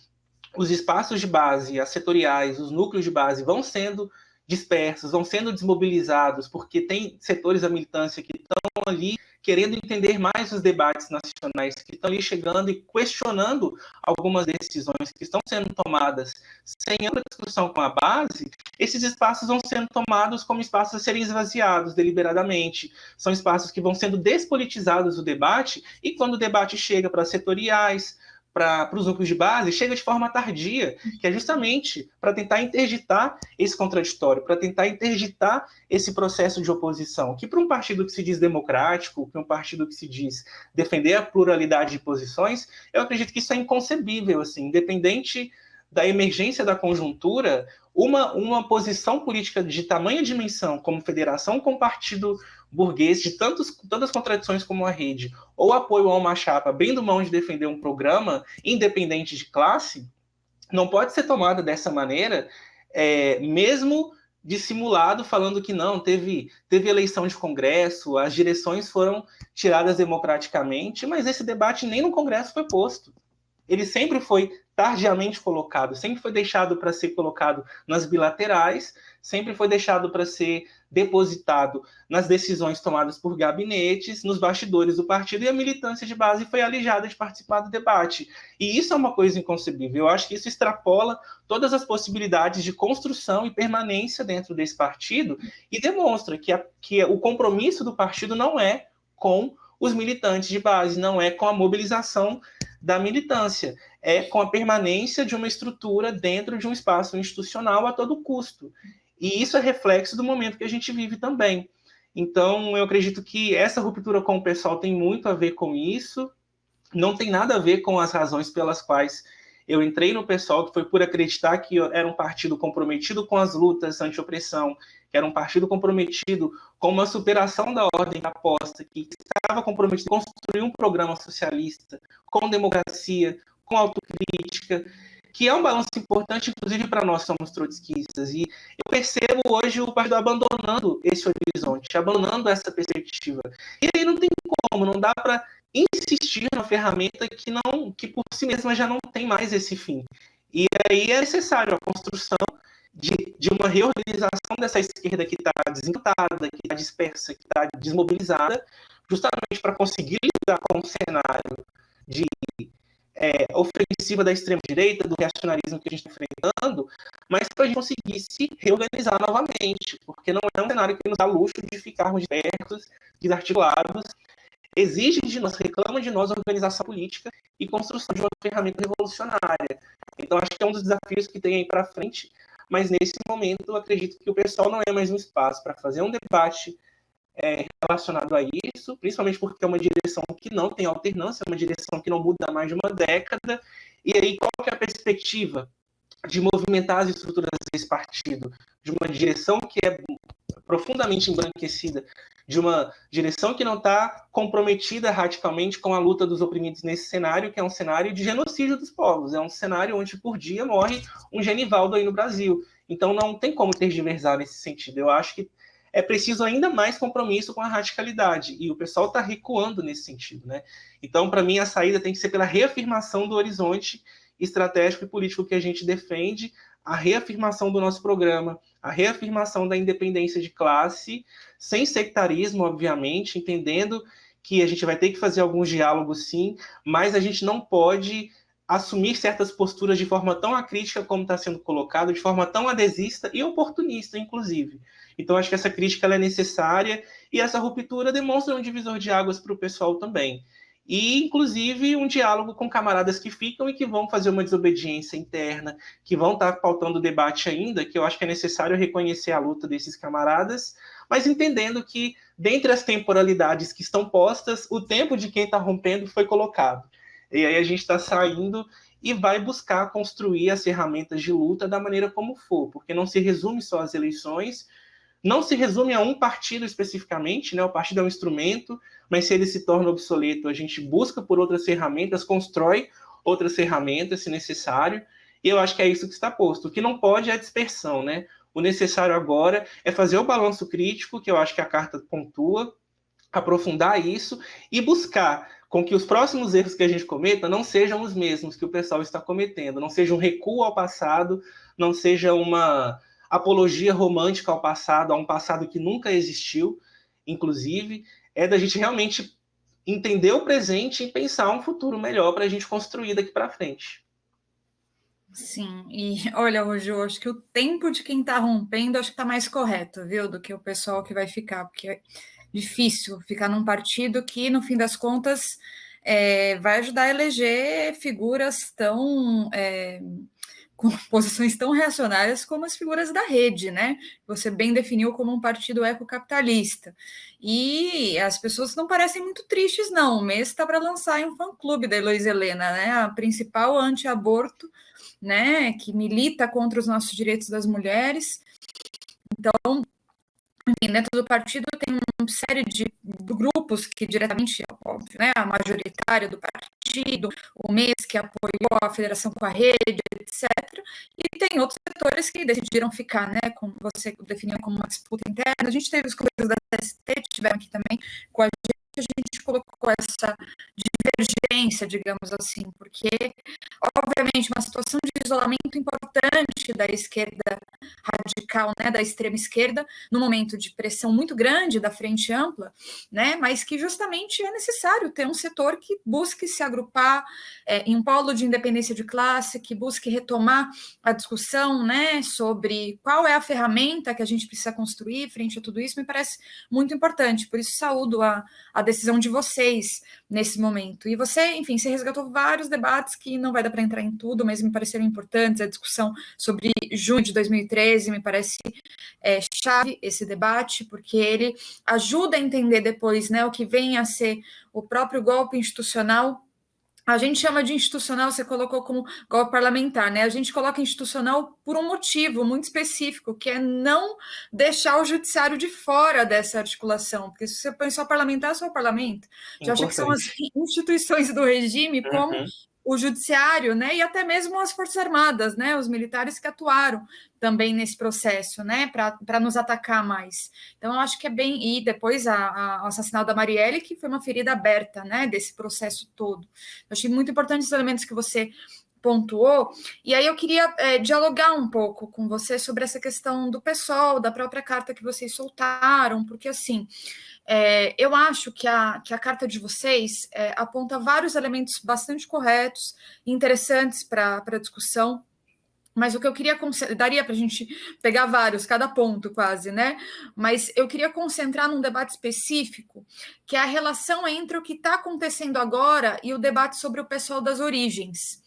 os espaços de base, as setoriais, os núcleos de base vão sendo dispersos, vão sendo desmobilizados, porque tem setores da militância que estão ali querendo entender mais os debates nacionais, que estão ali chegando e questionando algumas decisões que estão sendo tomadas sem ampla discussão com a base, esses espaços vão sendo tomados como espaços a serem esvaziados deliberadamente. São espaços que vão sendo despolitizados do debate, e quando o debate chega para setoriais, para os núcleos de base, chega de forma tardia, que é justamente para tentar interditar esse contraditório, para tentar interditar esse processo de oposição, que para um partido que se diz democrático, para um partido que se diz defender a pluralidade de posições, eu acredito que isso é inconcebível, assim, independente da emergência da conjuntura, uma posição política de tamanha dimensão, como federação com partido burguês, de tantas contradições como a rede, ou apoio a uma chapa abrindo mão de defender um programa independente de classe, não pode ser tomada dessa maneira, mesmo dissimulado, falando que não, teve eleição de Congresso, as direções foram tiradas democraticamente, mas esse debate nem no Congresso foi posto. Ele sempre foi tardiamente colocado, sempre foi deixado para ser colocado nas bilaterais, sempre foi deixado para ser depositado nas decisões tomadas por gabinetes, nos bastidores do partido, e a militância de base foi alijada de participar do debate. E isso é uma coisa inconcebível. Eu acho que isso extrapola todas as possibilidades de construção e permanência dentro desse partido e demonstra que o compromisso do partido não é com os militantes de base, não é com a mobilização da militância, é com a permanência de uma estrutura dentro de um espaço institucional a todo custo. E isso é reflexo do momento que a gente vive também. Então, eu acredito que essa ruptura com o PSOL tem muito a ver com isso, não tem nada a ver com as razões pelas quais eu entrei no PSOL, que foi por acreditar que era um partido comprometido com as lutas anti-opressão, que era um partido comprometido com uma superação da ordem aposta, que estava comprometido com construir um programa socialista, com democracia, com autocrítica, que é um balanço importante, inclusive para nós, somos trotskistas. E eu percebo hoje o partido abandonando esse horizonte, abandonando essa perspectiva. E aí não tem como, não dá para insistir numa ferramenta que por si mesma já não tem mais esse fim. E aí é necessário a construção de uma reorganização dessa esquerda que está desencantada, que está dispersa, que está desmobilizada, justamente para conseguir lidar com um cenário de ofensiva da extrema-direita, do reacionarismo que a gente está enfrentando, mas para a gente conseguir se reorganizar novamente, porque não é um cenário que nos dá luxo de ficarmos dispersos, desarticulados, exige de nós, reclama de nós organização política e construção de uma ferramenta revolucionária. Então, acho que é um dos desafios que tem aí para frente, mas nesse momento eu acredito que o pessoal não é mais um espaço para fazer um debate relacionado a isso, principalmente porque é uma direção que não tem alternância, é uma direção que não muda há mais de uma década, e aí qual que é a perspectiva de movimentar as estruturas desse partido, de uma direção que é profundamente embranquecida, de uma direção que não está comprometida radicalmente com a luta dos oprimidos nesse cenário, que é um cenário de genocídio dos povos, é um cenário onde por dia morre um Genivaldo aí no Brasil. Então não tem como tergiversar nesse sentido. Eu acho que é preciso ainda mais compromisso com a radicalidade, e o pessoal está recuando nesse sentido, né? Então, para mim, a saída tem que ser pela reafirmação do horizonte estratégico e político que a gente defende, a reafirmação do nosso programa, a reafirmação da independência de classe, sem sectarismo, obviamente, entendendo que a gente vai ter que fazer alguns diálogos, sim, mas a gente não pode assumir certas posturas de forma tão acrítica como está sendo colocado, de forma tão adesista e oportunista, inclusive. Então, acho que essa crítica ela é necessária e essa ruptura demonstra um divisor de águas para o pessoal também. E, inclusive, um diálogo com camaradas que ficam e que vão fazer uma desobediência interna, que vão estar pautando o debate ainda, que eu acho que é necessário reconhecer a luta desses camaradas, mas entendendo que, dentre as temporalidades que estão postas, o tempo de quem está rompendo foi colocado. E aí a gente está saindo e vai buscar construir as ferramentas de luta da maneira como for, porque não se resume só às eleições, não se resume a um partido especificamente, né? O partido é um instrumento, mas se ele se torna obsoleto, a gente busca por outras ferramentas, constrói outras ferramentas, se necessário, e eu acho que é isso que está posto. O que não pode é a dispersão, né? O necessário agora é fazer o balanço crítico, que eu acho que a carta pontua, aprofundar isso e buscar com que os próximos erros que a gente cometa não sejam os mesmos que o pessoal está cometendo, não seja um recuo ao passado, não seja uma apologia romântica ao passado, a um passado que nunca existiu, inclusive, é da gente realmente entender o presente e pensar um futuro melhor para a gente construir daqui para frente. Sim, e olha, hoje eu acho que o tempo de quem está rompendo acho que está mais correto, viu, do que o pessoal que vai ficar, porque é difícil ficar num partido que, no fim das contas, vai ajudar a eleger figuras tão com posições tão reacionárias como as figuras da rede, né? Você bem definiu como um partido ecocapitalista. E as pessoas não parecem muito tristes, não. O mês está para lançar um fã-clube da Heloísa Helena, né? A principal anti-aborto, né? Que milita contra os nossos direitos das mulheres. Então, enfim, dentro do partido tem uma série de grupos que diretamente, óbvio, né, a majoritária do partido, o MES que apoiou a federação com a rede, etc. E tem outros setores que decidiram ficar, né, como você definiu como uma disputa interna. A gente teve os colegas da TST, tiveram aqui também com a gente colocou essa divergência, digamos assim, porque, obviamente, uma situação de isolamento importante da esquerda radical, né, da extrema esquerda, no momento de pressão muito grande da frente ampla, né, mas que justamente é necessário ter um setor que busque se agrupar em um polo de independência de classe, que busque retomar a discussão, né, sobre qual é a ferramenta que a gente precisa construir frente a tudo isso, me parece muito importante. Por isso, saúdo a decisão de vocês nesse momento. E você, enfim, você resgatou vários debates que não vai dar para entrar em tudo, mas me pareceram importantes. A discussão sobre junho de 2013 me parece chave esse debate, porque ele ajuda a entender depois, né, o que vem a ser o próprio golpe institucional. A gente chama de institucional, você colocou como golpe parlamentar, né? A gente coloca institucional por um motivo muito específico, que é não deixar o judiciário de fora dessa articulação, porque se você põe só parlamentar, é só o parlamento. Já acha que são as instituições do regime, como o judiciário, né? E até mesmo as Forças Armadas, né? Os militares que atuaram também nesse processo, né? Para nos atacar mais. Então, eu acho que é bem. E depois o assassinato da Marielle, que foi uma ferida aberta, né? Desse processo todo. Eu achei muito importante os elementos que você pontuou, e aí eu queria dialogar um pouco com você sobre essa questão do PSOL, da própria carta que vocês soltaram, porque assim, eu acho que a carta de vocês aponta vários elementos bastante corretos, interessantes para a discussão, mas o que eu queria daria para a gente pegar vários, cada ponto quase, né? Mas eu queria concentrar num debate específico, que é a relação entre o que está acontecendo agora e o debate sobre o pessoal das origens,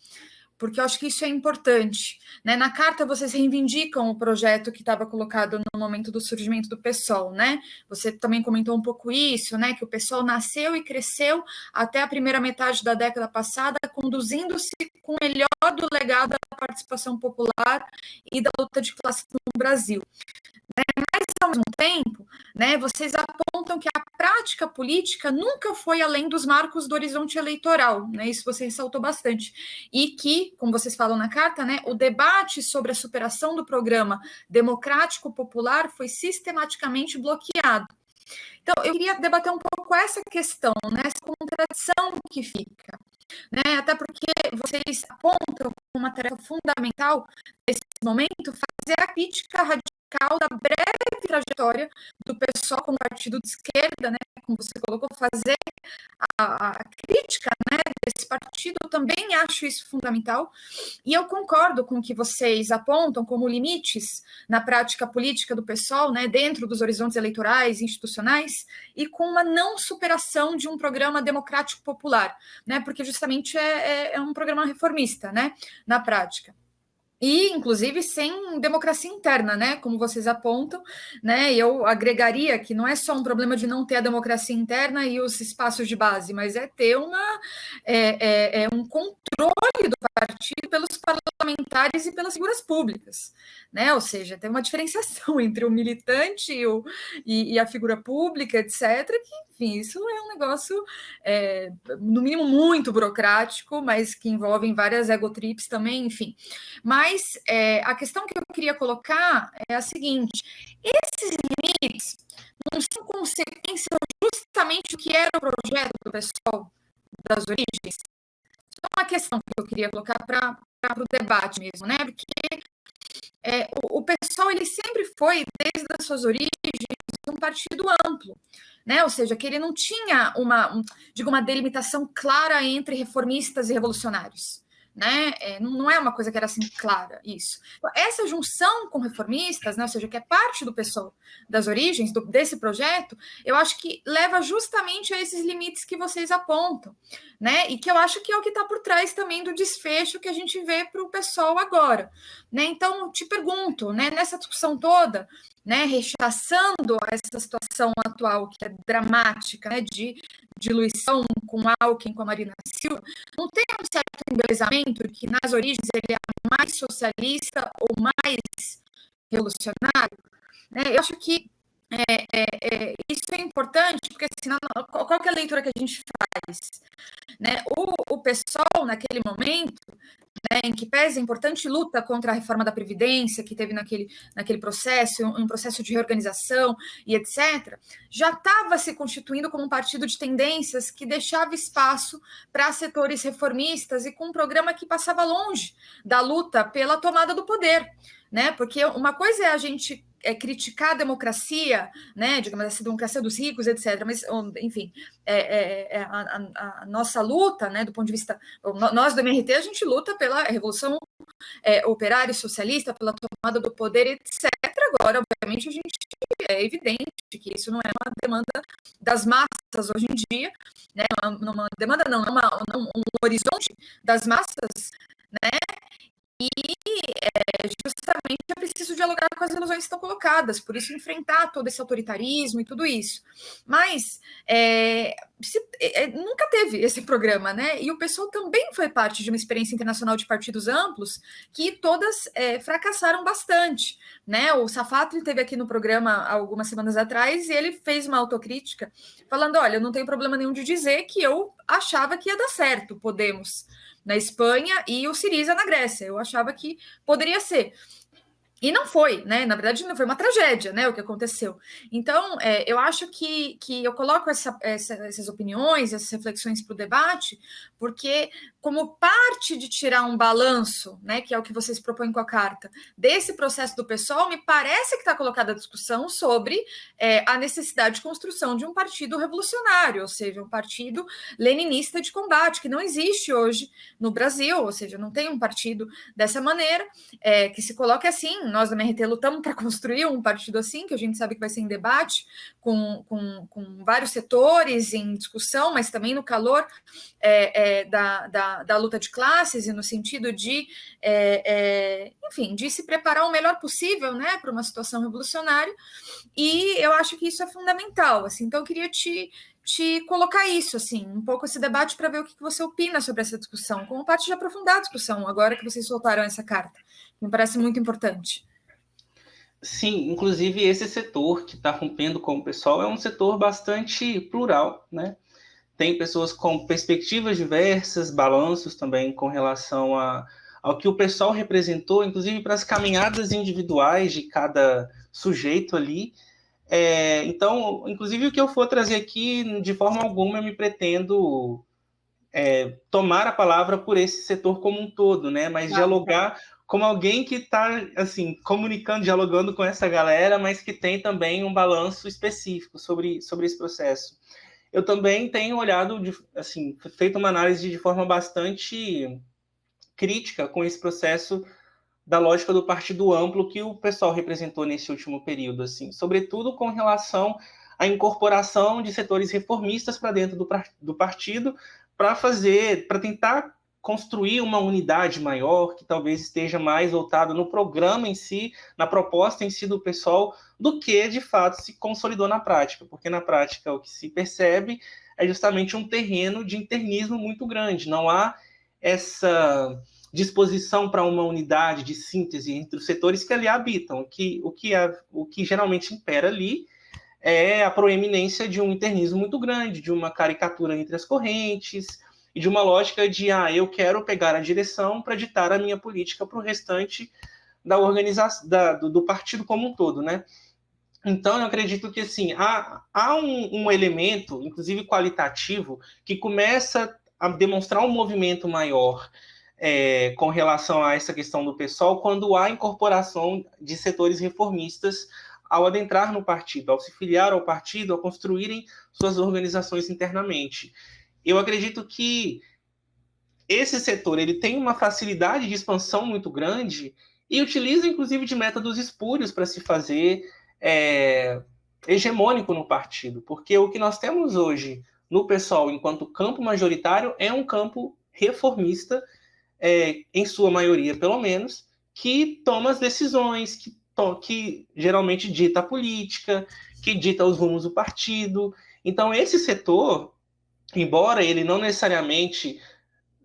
porque eu acho que isso é importante, né? Na carta vocês reivindicam o projeto que estava colocado no momento do surgimento do PSOL, né? Você também comentou um pouco isso, né? Que o PSOL nasceu e cresceu até a primeira metade da década passada, conduzindo-se com o melhor do legado da participação popular e da luta de classe no Brasil. Mas, ao mesmo tempo, né, vocês apontam que a prática política nunca foi além dos marcos do horizonte eleitoral, né, isso você ressaltou bastante, e que, como vocês falam na carta, né, o debate sobre a superação do programa democrático popular foi sistematicamente bloqueado. Então, eu queria debater um pouco essa questão, né, essa contradição que fica, né, até porque vocês apontam como uma tarefa fundamental nesse momento fazer a crítica radical da breve trajetória do PSOL como partido de esquerda, né, como você colocou, fazer a crítica, né, desse partido. Eu também acho isso fundamental, e eu concordo com o que vocês apontam como limites na prática política do PSOL, né, dentro dos horizontes eleitorais e institucionais, e com uma não superação de um programa democrático popular, né, porque justamente é um programa reformista, né, na prática. E, inclusive, sem democracia interna, né? Como vocês apontam, né? Eu agregaria que não é só um problema de não ter a democracia interna e os espaços de base, mas é ter um controle do partido pelos parlamentares e pelas figuras públicas, né? Ou seja, tem uma diferenciação entre o militante e a figura pública, etc. Que, enfim, isso é um negócio, no mínimo, muito burocrático, mas que envolve várias egotrips também, enfim. Mas a questão que eu queria colocar é a seguinte: esses limites não são consequência justamente do que era o projeto do pessoal das origens? É uma questão que eu queria colocar para o debate mesmo, né? Porque o pessoal ele sempre foi, desde as suas origens, um partido amplo, né? Ou seja, que ele não tinha uma delimitação clara entre reformistas e revolucionários. Né? Não é uma coisa que era assim clara, isso. Essa junção com reformistas, né? Ou seja, que é parte do pessoal das origens desse projeto, eu acho que leva justamente a esses limites que vocês apontam, né? E que eu acho que é o que está por trás também do desfecho que a gente vê para o pessoal agora, né? Então, te pergunto, né? Nessa discussão toda, né? Rechaçando essa situação atual que é dramática, né? De diluição com Alckmin, com a Marina Silva, não tem um certo embelezamento que nas origens ele é mais socialista ou mais revolucionário, né? Eu acho que isso é importante, porque assim, qual que é a leitura que a gente faz? Né? O PSOL, naquele momento, né, em que pese a importante luta contra a reforma da Previdência, que teve naquele processo, um processo de reorganização e etc., já estava se constituindo como um partido de tendências que deixava espaço para setores reformistas e com um programa que passava longe da luta pela tomada do poder. Né? Porque uma coisa é a gente criticar a democracia, né, digamos assim, a democracia dos ricos, etc. Mas, enfim, a nossa luta, né, do ponto de vista, nós do MRT, a gente luta pela revolução operária e socialista, pela tomada do poder, etc. Agora, obviamente, é evidente que isso não é uma demanda das massas hoje em dia, né, uma demanda não, um horizonte das massas, né, e justamente é preciso dialogar com as ilusões que estão colocadas, por isso enfrentar todo esse autoritarismo e tudo isso. Mas nunca teve esse programa, né? E o PSOL também foi parte de uma experiência internacional de partidos amplos que todas fracassaram bastante, né? O Safatli esteve aqui no programa algumas semanas atrás e ele fez uma autocrítica falando, olha, eu não tenho problema nenhum de dizer que eu achava que ia dar certo, Podemos na Espanha e o Syriza na Grécia. Eu achava que poderia ser. E não foi, né? Na verdade, não foi uma tragédia, né? O que aconteceu. Então, eu acho que eu coloco essas opiniões, essas reflexões para o debate, porque, como parte de tirar um balanço, né? Que é o que vocês propõem com a carta, desse processo do PSOL, me parece que está colocada a discussão sobre a necessidade de construção de um partido revolucionário, ou seja, um partido leninista de combate, que não existe hoje no Brasil, ou seja, não tem um partido dessa maneira, que se coloque assim. Nós da MRT lutamos para construir um partido assim, que a gente sabe que vai ser em debate, com vários setores em discussão, mas também no calor da luta de classes e no sentido de, enfim, de se preparar o melhor possível, né, para uma situação revolucionária. E eu acho que isso é fundamental. Assim, então, eu queria te colocar isso, assim, um pouco esse debate para ver o que você opina sobre essa discussão, como parte de aprofundar a discussão, agora que vocês soltaram essa carta. Me parece muito importante. Sim, inclusive esse setor que está rompendo com o pessoal é um setor bastante plural, né? Tem pessoas com perspectivas diversas, balanços também com relação ao que o pessoal representou, inclusive para as caminhadas individuais de cada sujeito ali. Então, inclusive o que eu for trazer aqui, de forma alguma eu me pretendo tomar a palavra por esse setor como um todo, né? Mas dialogar como alguém que está assim comunicando, dialogando com essa galera, mas que tem também um balanço específico sobre esse processo. Eu também tenho olhado, assim, feito uma análise de forma bastante crítica com esse processo da lógica do partido amplo que o pessoal representou nesse último período, assim, sobretudo com relação à incorporação de setores reformistas para dentro do partido, para tentar construir uma unidade maior, que talvez esteja mais voltada no programa em si, na proposta em si do PSOL, do que, de fato, se consolidou na prática. Porque, na prática, o que se percebe é justamente um terreno de internismo muito grande. Não há essa disposição para uma unidade de síntese entre os setores que ali habitam. O que geralmente impera ali é a proeminência de um internismo muito grande, de uma caricatura entre as correntes e de uma lógica de eu quero pegar a direção para ditar a minha política para o restante da organização, do partido como um todo, né? Então, eu acredito que assim, há um elemento, inclusive qualitativo, que começa a demonstrar um movimento maior com relação a essa questão do PSOL, quando há incorporação de setores reformistas ao adentrar no partido, ao se filiar ao partido, ao construírem suas organizações internamente. Eu acredito que esse setor ele tem uma facilidade de expansão muito grande e utiliza, inclusive, de métodos espúrios para se fazer hegemônico no partido, porque o que nós temos hoje no PSOL, enquanto campo majoritário, é um campo reformista, em sua maioria, pelo menos, que toma as decisões, que geralmente dita a política, que dita os rumos do partido. Então, esse setor, embora ele não necessariamente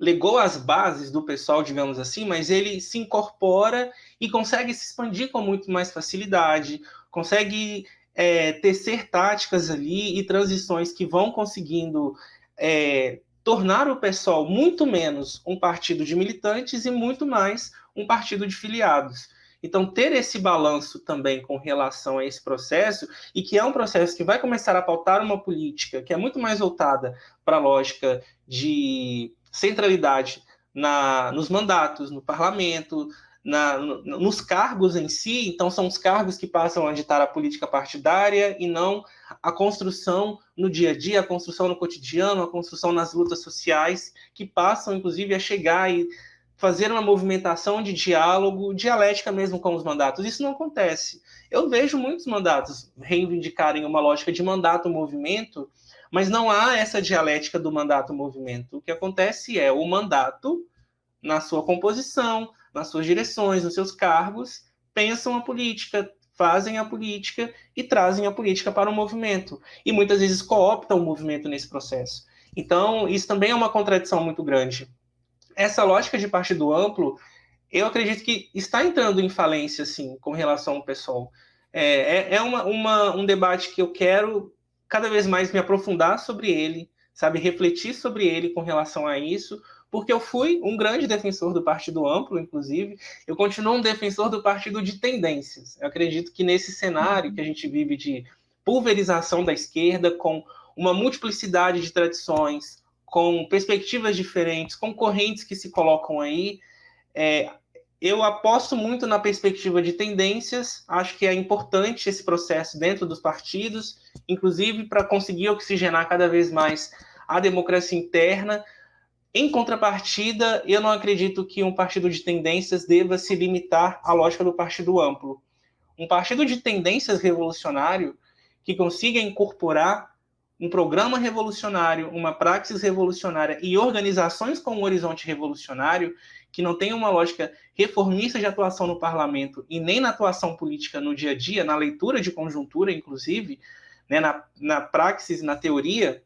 legou as bases do PSOL, digamos assim, mas ele se incorpora e consegue se expandir com muito mais facilidade, consegue tecer táticas ali e transições que vão conseguindo tornar o PSOL muito menos um partido de militantes e muito mais um partido de filiados. Então, ter esse balanço também com relação a esse processo, e que é um processo que vai começar a pautar uma política que é muito mais voltada para a lógica de centralidade nos mandatos, no parlamento, nos cargos em si. Então, são os cargos que passam a ditar a política partidária e não a construção no dia a dia, a construção no cotidiano, a construção nas lutas sociais, que passam, inclusive, a chegar e fazer uma movimentação de diálogo, dialética mesmo com os mandatos. Isso não acontece. Eu vejo muitos mandatos reivindicarem uma lógica de mandato-movimento, mas não há essa dialética do mandato-movimento. O que acontece é o mandato, na sua composição, nas suas direções, nos seus cargos, pensam a política, fazem a política e trazem a política para o movimento. E muitas vezes cooptam o movimento nesse processo. Então, isso também é uma contradição muito grande. Essa lógica de partido amplo, eu acredito que está entrando em falência, sim, com relação ao PSOL. Um debate que eu quero cada vez mais me aprofundar sobre ele, sabe, refletir sobre ele com relação a isso, porque eu fui um grande defensor do partido amplo, inclusive, eu continuo um defensor do partido de tendências. Eu acredito que nesse cenário que a gente vive de pulverização da esquerda, com uma multiplicidade de tradições, com perspectivas diferentes, com correntes que se colocam aí, eu aposto muito na perspectiva de tendências. Acho que é importante esse processo dentro dos partidos, inclusive para conseguir oxigenar cada vez mais a democracia interna. Em contrapartida, eu não acredito que um partido de tendências deva se limitar à lógica do partido amplo. Um partido de tendências revolucionário que consiga incorporar um programa revolucionário, uma praxis revolucionária e organizações com um horizonte revolucionário, que não tem uma lógica reformista de atuação no parlamento e nem na atuação política no dia a dia, na leitura de conjuntura, inclusive, né, na praxis, na teoria,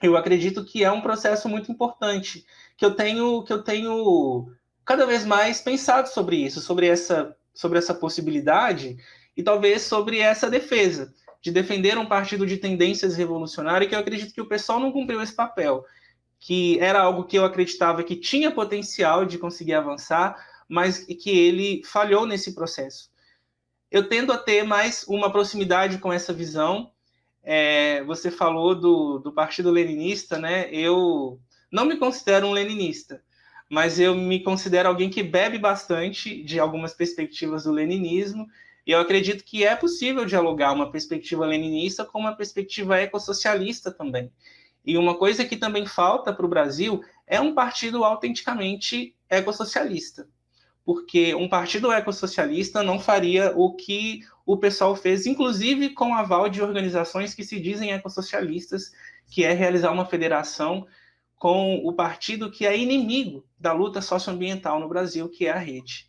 eu acredito que é um processo muito importante, que eu tenho cada vez mais pensado sobre isso, sobre essa possibilidade e talvez sobre essa defesa, de defender um partido de tendências revolucionárias, que eu acredito que o PSOL não cumpriu esse papel, que era algo que eu acreditava que tinha potencial de conseguir avançar, mas que ele falhou nesse processo. Eu tendo a ter mais uma proximidade com essa visão. Você falou do Partido Leninista, né? Eu não me considero um leninista, mas eu me considero alguém que bebe bastante de algumas perspectivas do leninismo, e eu acredito que é possível dialogar uma perspectiva leninista com uma perspectiva ecossocialista também. E uma coisa que também falta para o Brasil é um partido autenticamente ecossocialista, porque um partido ecossocialista não faria o que o pessoal fez, inclusive com aval de organizações que se dizem ecossocialistas, que é realizar uma federação com o partido que é inimigo da luta socioambiental no Brasil, que é a Rede.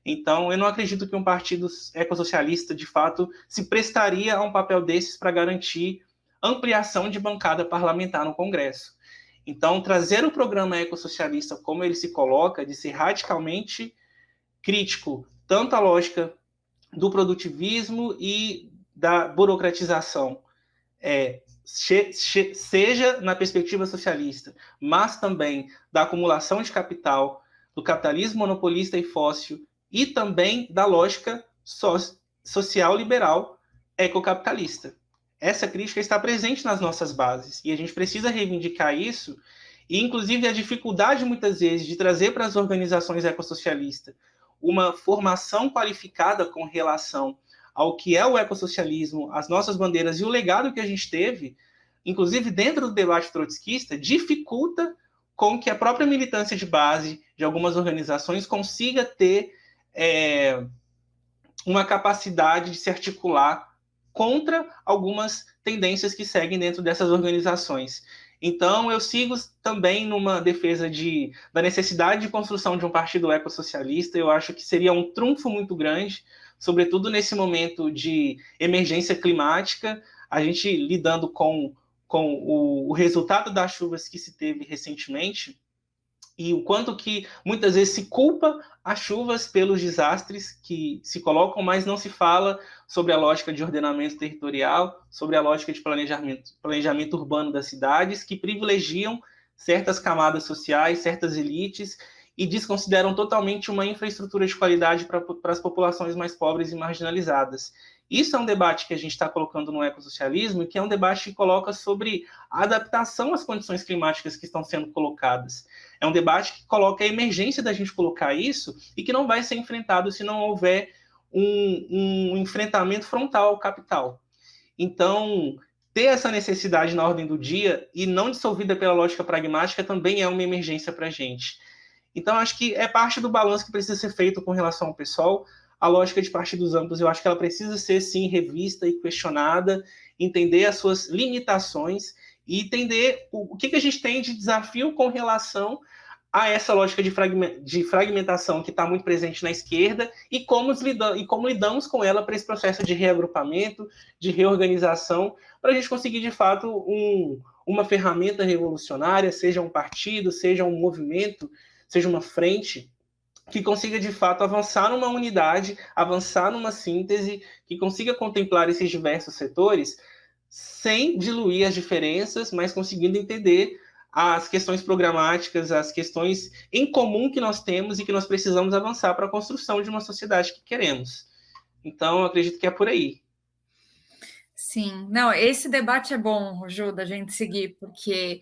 Então, eu não acredito que um partido ecossocialista, de fato, se prestaria a um papel desses para garantir ampliação de bancada parlamentar no Congresso. Então, trazer o programa ecossocialista, como ele se coloca, de ser radicalmente crítico, tanto à lógica do produtivismo e da burocratização, seja na perspectiva socialista, mas também da acumulação de capital, do capitalismo monopolista e fóssil, e também da lógica social liberal ecocapitalista. Essa crítica está presente nas nossas bases, e a gente precisa reivindicar isso, e inclusive a dificuldade, muitas vezes, de trazer para as organizações ecossocialistas uma formação qualificada com relação ao que é o ecossocialismo, as nossas bandeiras e o legado que a gente teve, inclusive dentro do debate trotskista, dificulta com que a própria militância de base de algumas organizações consiga ter uma capacidade de se articular contra algumas tendências que seguem dentro dessas organizações. Então, eu sigo também numa defesa da necessidade de construção de um partido ecossocialista. Eu acho que seria um trunfo muito grande, sobretudo nesse momento de emergência climática, a gente lidando com o resultado das chuvas que se teve recentemente, e o quanto que muitas vezes se culpa as chuvas pelos desastres que se colocam, mas não se fala sobre a lógica de ordenamento territorial, sobre a lógica de planejamento urbano das cidades, que privilegiam certas camadas sociais, certas elites, e desconsideram totalmente uma infraestrutura de qualidade para as populações mais pobres e marginalizadas. Isso é um debate que a gente está colocando no ecossocialismo, e que é um debate que coloca sobre a adaptação às condições climáticas que estão sendo colocadas. É um debate que coloca a emergência da gente colocar isso, e que não vai ser enfrentado se não houver um enfrentamento frontal ao capital. Então, ter essa necessidade na ordem do dia e não dissolvida pela lógica pragmática também é uma emergência para a gente. Então, acho que é parte do balanço que precisa ser feito com relação ao PSOL. A lógica de partidos amplos, eu acho que ela precisa ser, sim, revista e questionada, entender as suas limitações e entender o que a gente tem de desafio com relação a essa lógica de fragmentação que está muito presente na esquerda e como lidamos com ela para esse processo de reagrupamento, de reorganização, para a gente conseguir, de fato, uma ferramenta revolucionária, seja um partido, seja um movimento, seja uma frente, que consiga, de fato, avançar numa unidade, avançar numa síntese, que consiga contemplar esses diversos setores, sem diluir as diferenças, mas conseguindo entender as questões programáticas, as questões em comum que nós temos e que nós precisamos avançar para a construção de uma sociedade que queremos. Então, eu acredito que é por aí. Sim, não, esse debate é bom, Ju, da gente seguir, porque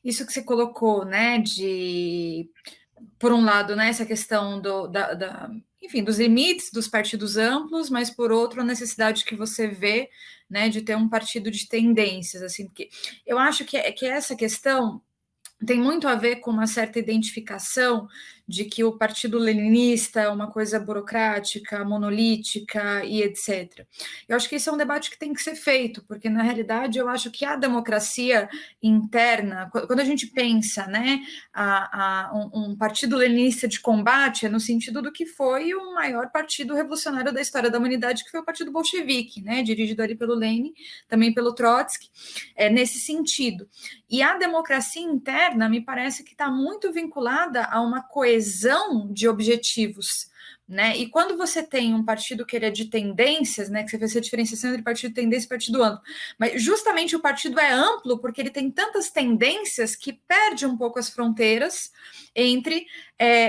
isso que você colocou, né, por um lado, né, essa questão enfim, dos limites dos partidos amplos, mas por outro, a necessidade que você vê, né, de ter um partido de tendências, assim, porque eu acho que essa questão tem muito a ver com uma certa identificação de que o Partido Leninista é uma coisa burocrática, monolítica e etc. Eu acho que esse é um debate que tem que ser feito, porque, na realidade, eu acho que a democracia interna, quando a gente pensa, né, um Partido Leninista de combate, é no sentido do que foi o maior partido revolucionário da história da humanidade, que foi o Partido Bolchevique, né, dirigido ali pelo Lenin, também pelo Trotsky, nesse sentido. E a democracia interna, me parece que está muito vinculada a uma coesão de objetivos, né? E quando você tem um partido que ele é de tendências, né, que você fez essa diferenciação entre partido de tendência e partido amplo, mas justamente o partido é amplo porque ele tem tantas tendências que perde um pouco as fronteiras entre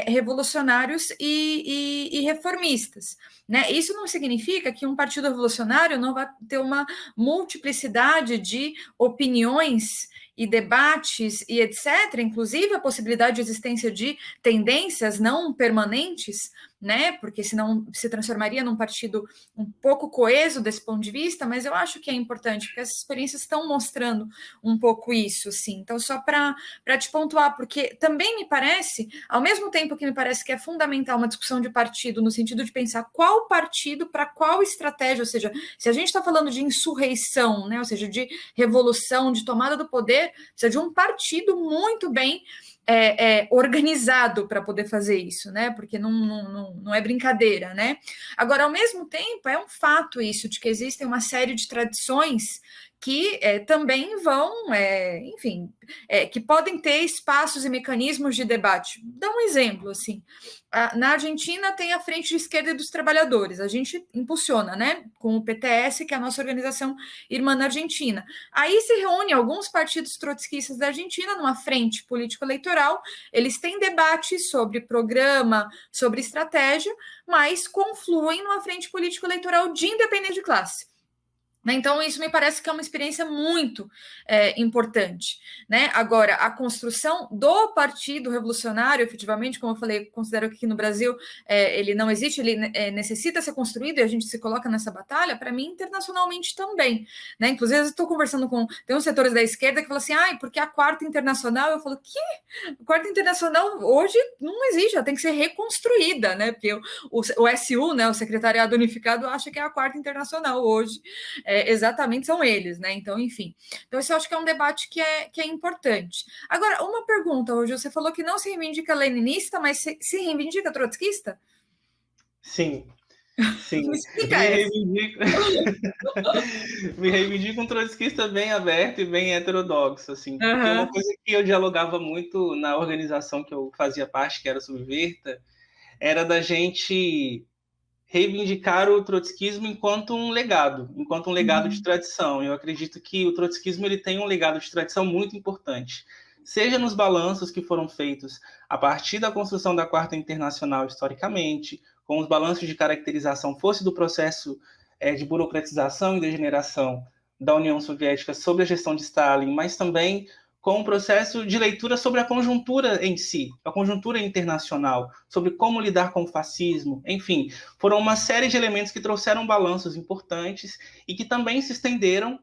revolucionários e reformistas, né? Isso não significa que um partido revolucionário não vai ter uma multiplicidade de opiniões e debates e etc., inclusive a possibilidade de existência de tendências não permanentes, né? Porque senão se transformaria num partido um pouco coeso desse ponto de vista, mas eu acho que é importante, porque as experiências estão mostrando um pouco isso, assim. Então, só para te pontuar, porque também me parece, ao mesmo tempo que me parece que é fundamental uma discussão de partido, no sentido de pensar qual partido para qual estratégia, ou seja, se a gente está falando de insurreição, né? Ou seja, de revolução, de tomada do poder, precisa de um partido muito bem organizado para poder fazer isso, né? Porque não é brincadeira, né? Agora, ao mesmo tempo, é um fato isso, de que existem uma série de tradições que também vão, enfim, que podem ter espaços e mecanismos de debate. Dá um exemplo, assim. Na Argentina tem a Frente de Esquerda dos Trabalhadores, a gente impulsiona, né, com o PTS, que é a nossa organização irmã na Argentina. Aí se reúne alguns partidos trotskistas da Argentina numa frente político-eleitoral, eles têm debates sobre programa, sobre estratégia, mas confluem numa frente político-eleitoral de independência de classe. Então, isso me parece que é uma experiência muito importante, né? Agora, a construção do Partido Revolucionário, efetivamente, como eu falei, considero que aqui no Brasil ele não existe, ele necessita ser construído e a gente se coloca nessa batalha, para mim, internacionalmente também, né? Inclusive, eu estou conversando tem uns setores da esquerda que falam assim, porque a Quarta Internacional, eu falo, que? A Quarta Internacional hoje não existe, ela tem que ser reconstruída, né? Porque o SU, né, o Secretariado Unificado, acha que é a Quarta Internacional hoje, exatamente são eles, né? Então, enfim. Então, isso eu acho que é um debate que é importante. Agora, uma pergunta, hoje você falou que não se reivindica leninista, mas se reivindica trotskista? Sim, sim. Me explica essa. Me reivindico um trotskista bem aberto e bem heterodoxo, assim. Porque uma coisa que eu dialogava muito na organização que eu fazia parte, que era a Subverta, era da gente reivindicar o trotskismo enquanto um legado de tradição. Eu acredito que o trotskismo ele tem um legado de tradição muito importante, seja nos balanços que foram feitos a partir da construção da Quarta Internacional historicamente, com os balanços de caracterização, fosse do processo de burocratização e degeneração da União Soviética sob a gestão de Stalin, mas também com um processo de leitura sobre a conjuntura em si, a conjuntura internacional, sobre como lidar com o fascismo, enfim, foram uma série de elementos que trouxeram balanços importantes e que também se estenderam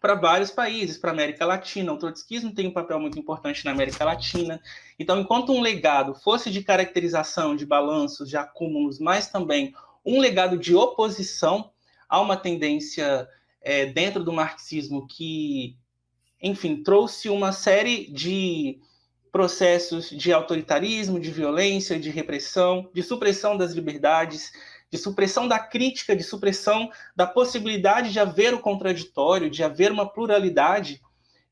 para vários países, para a América Latina. O trotskismo tem um papel muito importante na América Latina. Então, enquanto um legado fosse de caracterização, de balanços, de acúmulos, mas também um legado de oposição a uma tendência dentro do marxismo que, enfim, trouxe uma série de processos de autoritarismo, de violência, de repressão, de supressão das liberdades, de supressão da crítica, de supressão da possibilidade de haver o contraditório, de haver uma pluralidade,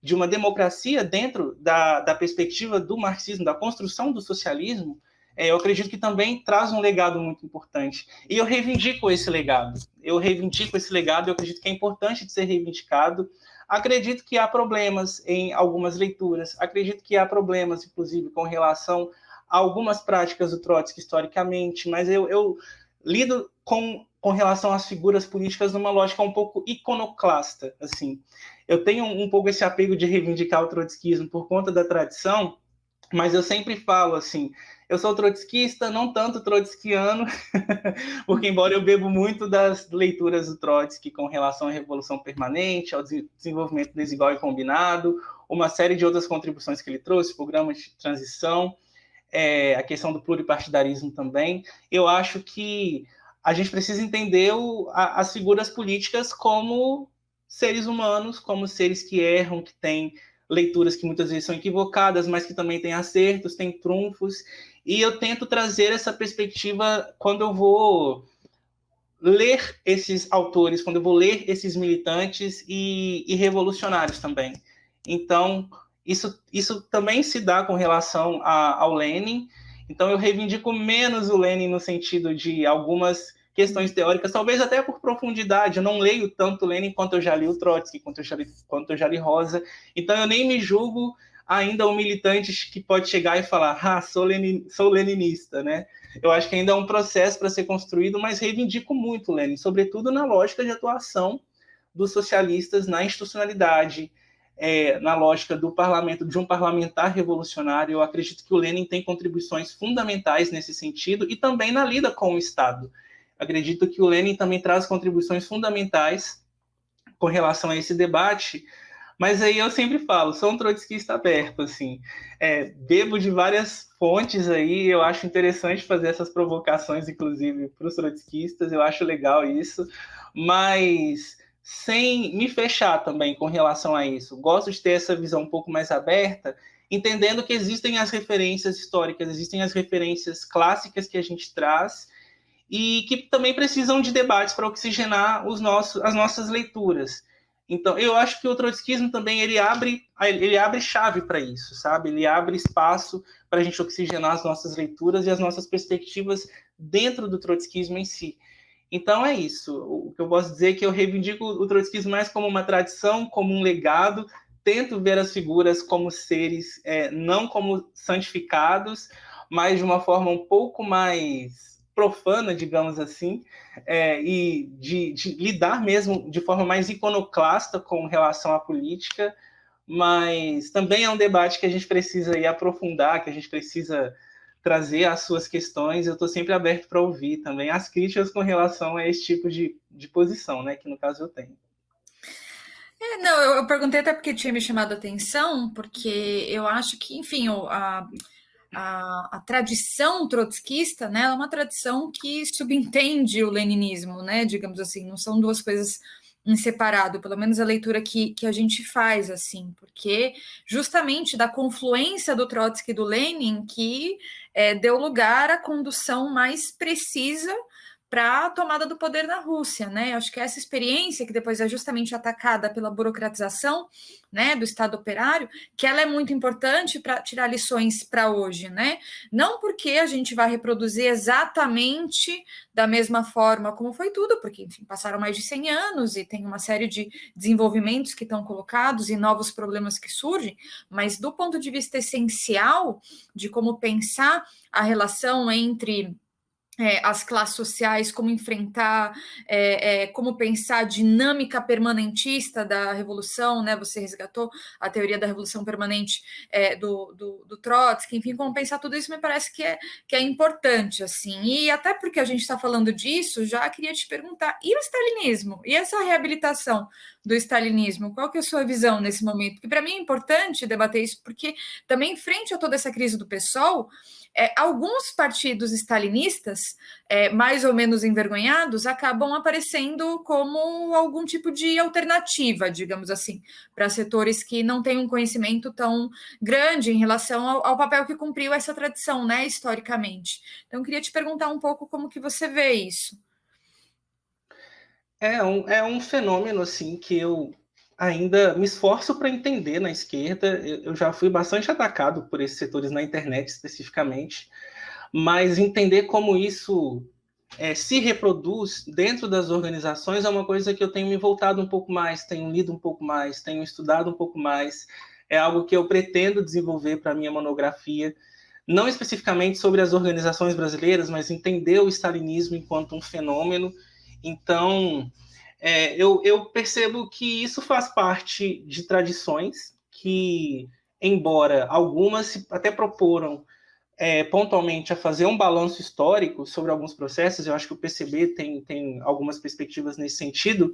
de uma democracia dentro da perspectiva do marxismo, da construção do socialismo. Eu acredito que também traz um legado muito importante. E eu reivindico esse legado. Eu acredito que é importante de ser reivindicado. Acredito que há problemas em algumas leituras, acredito que há problemas, inclusive, com relação a algumas práticas do Trotsky historicamente, mas eu lido com relação às figuras políticas numa lógica um pouco iconoclasta, assim. Eu tenho um pouco esse apego de reivindicar o trotskismo por conta da tradição, mas eu sempre falo assim, eu sou trotskista, não tanto trotskiano, porque embora eu bebo muito das leituras do Trotsky com relação à Revolução Permanente, ao desenvolvimento desigual e combinado, uma série de outras contribuições que ele trouxe, programas de transição, a questão do pluripartidarismo também, eu acho que a gente precisa entender as figuras políticas como seres humanos, como seres que erram, que têm leituras que muitas vezes são equivocadas, mas que também têm acertos, têm trunfos, e eu tento trazer essa perspectiva quando eu vou ler esses autores, quando eu vou ler esses militantes e revolucionários também. Então, isso também se dá com relação ao Lenin. Então, eu reivindico menos o Lenin no sentido de algumas questões teóricas, talvez até por profundidade. Eu não leio tanto Lenin quanto eu já li o Trotsky, quanto eu já li Rosa. Então, eu nem me julgo ainda um militante que pode chegar e falar, sou leninista, né? Eu acho que ainda é um processo para ser construído, mas reivindico muito o Lenin, sobretudo na lógica de atuação dos socialistas na institucionalidade, na lógica do parlamento, de um parlamentar revolucionário. Eu acredito que o Lenin tem contribuições fundamentais nesse sentido e também na lida com o Estado. Acredito que o Lenin também traz contribuições fundamentais com relação a esse debate, mas aí eu sempre falo, sou um trotskista aberto, assim, bebo de várias fontes aí, eu acho interessante fazer essas provocações, inclusive, para os trotskistas, eu acho legal isso, mas sem me fechar também com relação a isso. Gosto de ter essa visão um pouco mais aberta, entendendo que existem as referências históricas, existem as referências clássicas que a gente traz, e que também precisam de debates para oxigenar as nossas leituras. Então, eu acho que o trotskismo também ele abre chave para isso, sabe? Ele abre espaço para a gente oxigenar as nossas leituras e as nossas perspectivas dentro do trotskismo em si. Então é isso. O que eu posso dizer é que eu reivindico o trotskismo mais como uma tradição, como um legado, tento ver as figuras como seres, não como santificados, mas de uma forma um pouco mais profana, digamos assim, e de lidar mesmo de forma mais iconoclasta com relação à política, mas também é um debate que a gente precisa ir aprofundar, que a gente precisa trazer as suas questões. Eu estou sempre aberto para ouvir também as críticas com relação a esse tipo de posição, né, que no caso eu tenho. Não, eu perguntei até porque tinha me chamado a atenção, porque eu acho que, enfim, a tradição trotskista, né, é uma tradição que subentende o leninismo, né, digamos assim, não são duas coisas em separado, pelo menos a leitura que a gente faz, assim, porque justamente da confluência do Trotsky e do Lenin que deu lugar à condução mais precisa para a tomada do poder na Rússia, né? Acho que essa experiência, que depois é justamente atacada pela burocratização, né, do Estado operário, que ela é muito importante para tirar lições para hoje, né? Não porque a gente vai reproduzir exatamente da mesma forma como foi tudo, porque, enfim, passaram mais de 100 anos e tem uma série de desenvolvimentos que estão colocados e novos problemas que surgem, mas do ponto de vista essencial de como pensar a relação entre as classes sociais, como enfrentar, como pensar a dinâmica permanentista da revolução, né? Você resgatou a teoria da revolução permanente do Trotsky, enfim, como pensar tudo isso me parece que é importante, assim. E até porque a gente está falando disso, já queria te perguntar, e o stalinismo? E essa reabilitação do stalinismo? Qual que é a sua visão nesse momento? Porque para mim é importante debater isso, porque também, frente a toda essa crise do PSOL, alguns partidos stalinistas, mais ou menos envergonhados, acabam aparecendo como algum tipo de alternativa, digamos assim, para setores que não têm um conhecimento tão grande em relação ao papel que cumpriu essa tradição, né, historicamente. Então, eu queria te perguntar um pouco como que você vê isso. É um fenômeno assim que eu ainda me esforço para entender na esquerda. Eu já fui bastante atacado por esses setores na internet especificamente, mas entender como isso se reproduz dentro das organizações é uma coisa que eu tenho me voltado um pouco mais, tenho lido um pouco mais, tenho estudado um pouco mais. É algo que eu pretendo desenvolver para a minha monografia, não especificamente sobre as organizações brasileiras, mas entender o stalinismo enquanto um fenômeno. Então, eu percebo que isso faz parte de tradições que, embora algumas até proporam pontualmente a fazer um balanço histórico sobre alguns processos, eu acho que o PCB tem algumas perspectivas nesse sentido,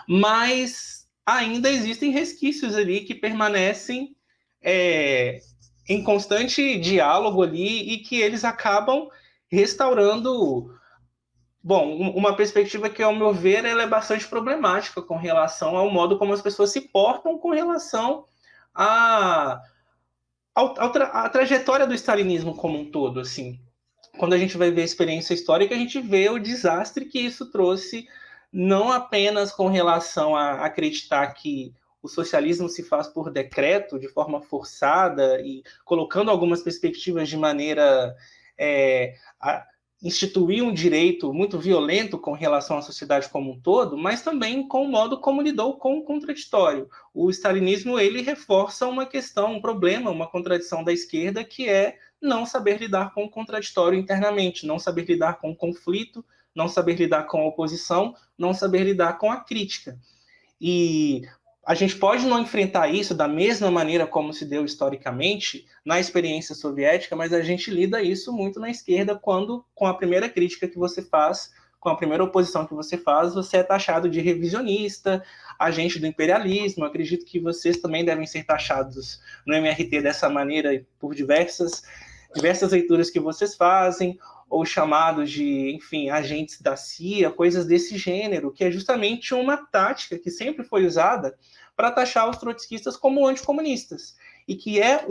mas ainda existem resquícios ali que permanecem em constante diálogo ali e que eles acabam restaurando. Bom, uma perspectiva que, ao meu ver, ela é bastante problemática com relação ao modo como as pessoas se portam com relação a a trajetória do stalinismo como um todo, assim. Quando a gente vai ver a experiência histórica, a gente vê o desastre que isso trouxe, não apenas com relação a acreditar que o socialismo se faz por decreto, de forma forçada, e colocando algumas perspectivas de maneira a instituir um direito muito violento com relação à sociedade como um todo, mas também com o modo como lidou com o contraditório. O stalinismo ele reforça uma questão, um problema, uma contradição da esquerda, que é não saber lidar com o contraditório internamente, não saber lidar com o conflito, não saber lidar com a oposição, não saber lidar com a crítica. E A gente pode não enfrentar isso da mesma maneira como se deu historicamente na experiência soviética, mas a gente lida isso muito na esquerda quando, com a primeira crítica que você faz, com a primeira oposição que você é taxado de revisionista, agente do imperialismo. Acredito que vocês também devem ser taxados no MRT dessa maneira por diversas leituras que vocês fazem, ou chamados de, enfim, agentes da CIA, coisas desse gênero, que é justamente uma tática que sempre foi usada para taxar os trotskistas como anticomunistas, e que é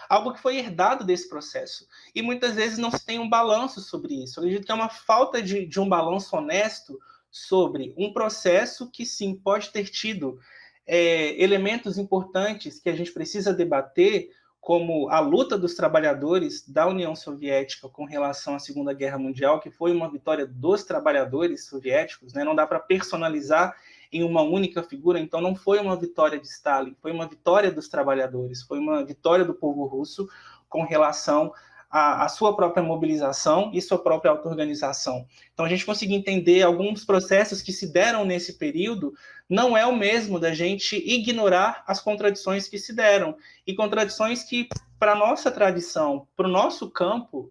algo que foi herdado desse processo. E muitas vezes não se tem um balanço sobre isso. Eu acredito que é uma falta de um balanço honesto sobre um processo que, sim, pode ter tido elementos importantes que a gente precisa debater, como a luta dos trabalhadores da União Soviética com relação à Segunda Guerra Mundial, que foi uma vitória dos trabalhadores soviéticos, né? Não dá para personalizar em uma única figura, então não foi uma vitória de Stalin, foi uma vitória dos trabalhadores, foi uma vitória do povo russo com relação à sua própria mobilização e sua própria auto-organização. Então, a gente conseguir entender alguns processos que se deram nesse período não é o mesmo da gente ignorar as contradições que se deram, e contradições que, para a nossa tradição, para o nosso campo,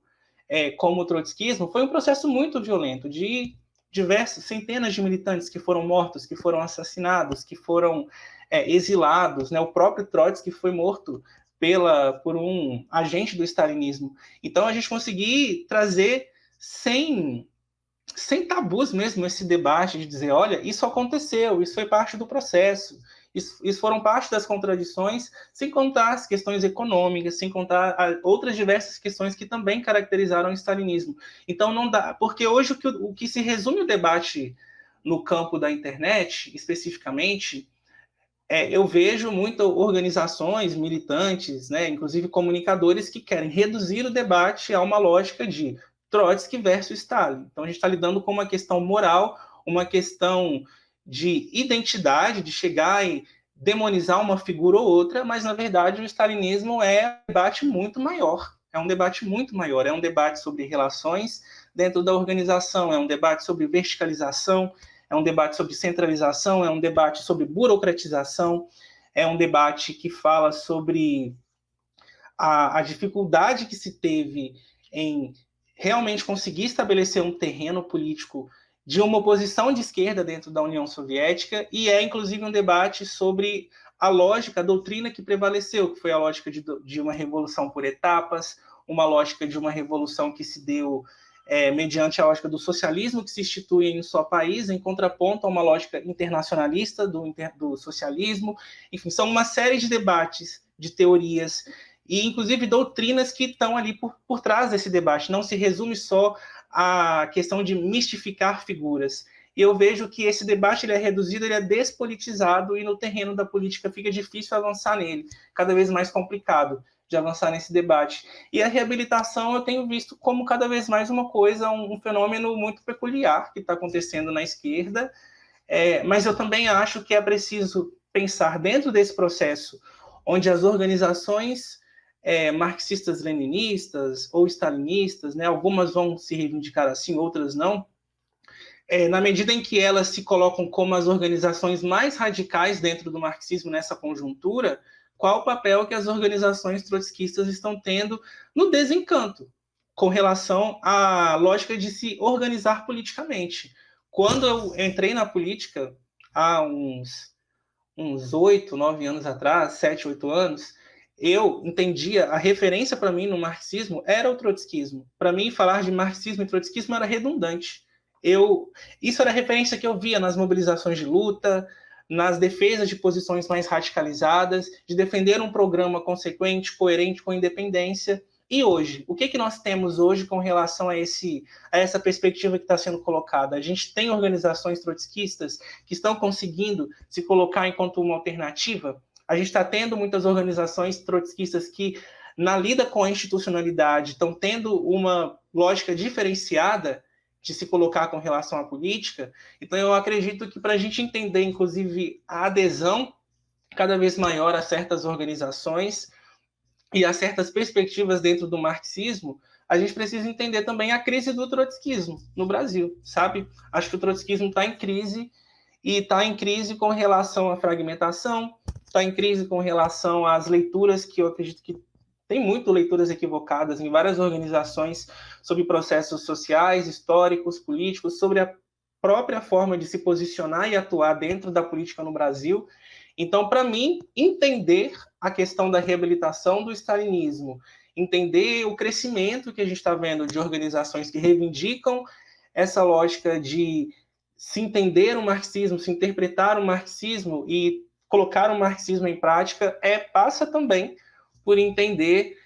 como o trotskismo, foi um processo muito violento, de diversas centenas de militantes que foram mortos, que foram assassinados, que foram exilados, né? O próprio Trotsky foi morto por um agente do stalinismo. Então, a gente conseguir trazer sem tabus mesmo esse debate de dizer, olha, isso aconteceu, isso foi parte do processo, isso foram parte das contradições, sem contar as questões econômicas, sem contar outras diversas questões que também caracterizaram o stalinismo. Então não dá, porque hoje o que se resume o debate no campo da internet, especificamente, eu vejo muitas organizações militantes, né, inclusive comunicadores, que querem reduzir o debate a uma lógica de Trotsky versus Stalin. Então, a gente está lidando com uma questão moral, uma questão de identidade, de chegar e demonizar uma figura ou outra, mas, na verdade, o stalinismo é um debate muito maior. É um debate muito maior. É um debate sobre relações dentro da organização, é um debate sobre verticalização, é um debate sobre centralização, é um debate sobre burocratização, é um debate que fala sobre a dificuldade que se teve em realmente conseguir estabelecer um terreno político de uma oposição de esquerda dentro da União Soviética, e é inclusive um debate sobre a lógica, a doutrina que prevaleceu, que foi a lógica de uma revolução por etapas, uma lógica de uma revolução que se deu mediante a lógica do socialismo que se institui em um só país, em contraponto a uma lógica internacionalista do socialismo. Enfim, são uma série de debates, de teorias, e inclusive doutrinas que estão ali por trás desse debate. Não se resume só à questão de mistificar figuras. E eu vejo que esse debate ele é reduzido, ele é despolitizado, e no terreno da política fica difícil avançar nele, cada vez mais complicado de avançar nesse debate. E a reabilitação eu tenho visto como cada vez mais uma coisa, um fenômeno muito peculiar que está acontecendo na esquerda, mas eu também acho que é preciso pensar dentro desse processo, onde as organizações marxistas-leninistas ou stalinistas, né, algumas vão se reivindicar assim, outras não, na medida em que elas se colocam como as organizações mais radicais dentro do marxismo nessa conjuntura, qual o papel que as organizações trotskistas estão tendo no desencanto com relação à lógica de se organizar politicamente. Quando eu entrei na política, há uns 8, 9 anos atrás, 7, 8 anos, eu entendia, a referência para mim no marxismo era o trotskismo. Para mim, falar de marxismo e trotskismo era redundante. Isso era a referência que eu via nas mobilizações de luta, nas defesas de posições mais radicalizadas, de defender um programa consequente, coerente com a independência. E hoje, o que nós temos hoje com relação a essa perspectiva que está sendo colocada? A gente tem organizações trotskistas que estão conseguindo se colocar enquanto uma alternativa? A gente está tendo muitas organizações trotskistas que, na lida com a institucionalidade, estão tendo uma lógica diferenciada de se colocar com relação à política. Então, eu acredito que para a gente entender, inclusive, a adesão cada vez maior a certas organizações e a certas perspectivas dentro do marxismo, a gente precisa entender também a crise do trotskismo no Brasil, sabe? Acho que o trotskismo está em crise, e está em crise com relação à fragmentação, está em crise com relação às leituras, que eu acredito que tem muito leituras equivocadas em várias organizações sobre processos sociais, históricos, políticos, sobre a própria forma de se posicionar e atuar dentro da política no Brasil. Então, para mim, entender a questão da reabilitação do stalinismo, entender o crescimento que a gente está vendo de organizações que reivindicam essa lógica de se entender o marxismo, se interpretar o marxismo e colocar o marxismo em prática, passa também por entender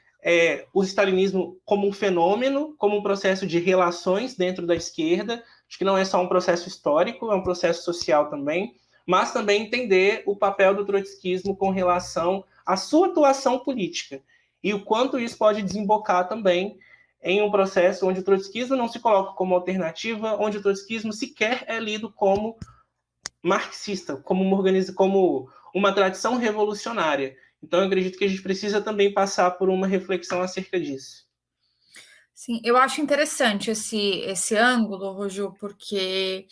o stalinismo como um fenômeno, como um processo de relações dentro da esquerda. Acho que não é só um processo histórico, é um processo social também, mas também entender o papel do trotskismo com relação à sua atuação política e o quanto isso pode desembocar também em um processo onde o trotskismo não se coloca como alternativa, onde o trotskismo sequer é lido como marxista, como uma tradição revolucionária. Então, eu acredito que a gente precisa também passar por uma reflexão acerca disso. Sim, eu acho interessante esse ângulo, Roju, porque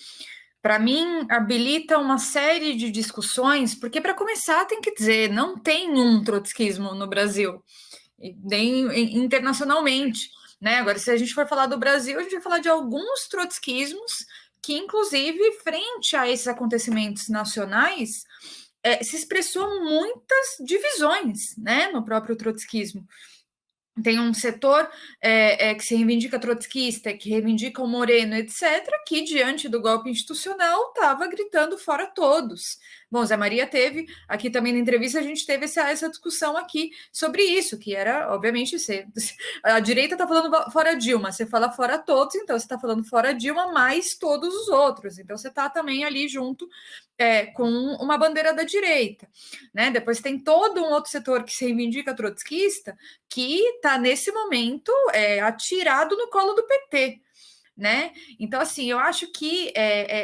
para mim habilita uma série de discussões, porque para começar tem que dizer, não tem um trotskismo no Brasil, nem internacionalmente, né? Agora, se a gente for falar do Brasil, a gente vai falar de alguns trotskismos que, inclusive, frente a esses acontecimentos nacionais, se expressou muitas divisões, né, no próprio trotskismo. Tem um setor que se reivindica trotskista, que reivindica o Moreno, etc., que, diante do golpe institucional, estava gritando fora todos. Bom, Zé Maria teve, aqui também na entrevista, a gente teve essa discussão aqui sobre isso, que era, obviamente, a direita está falando fora Dilma, você fala fora todos, então você está falando fora Dilma mais todos os outros. Então você está também ali junto com uma bandeira da direita. Né? Depois tem todo um outro setor que se reivindica trotskista, que está nesse momento atirado no colo do PT. Né? Então, assim, eu acho que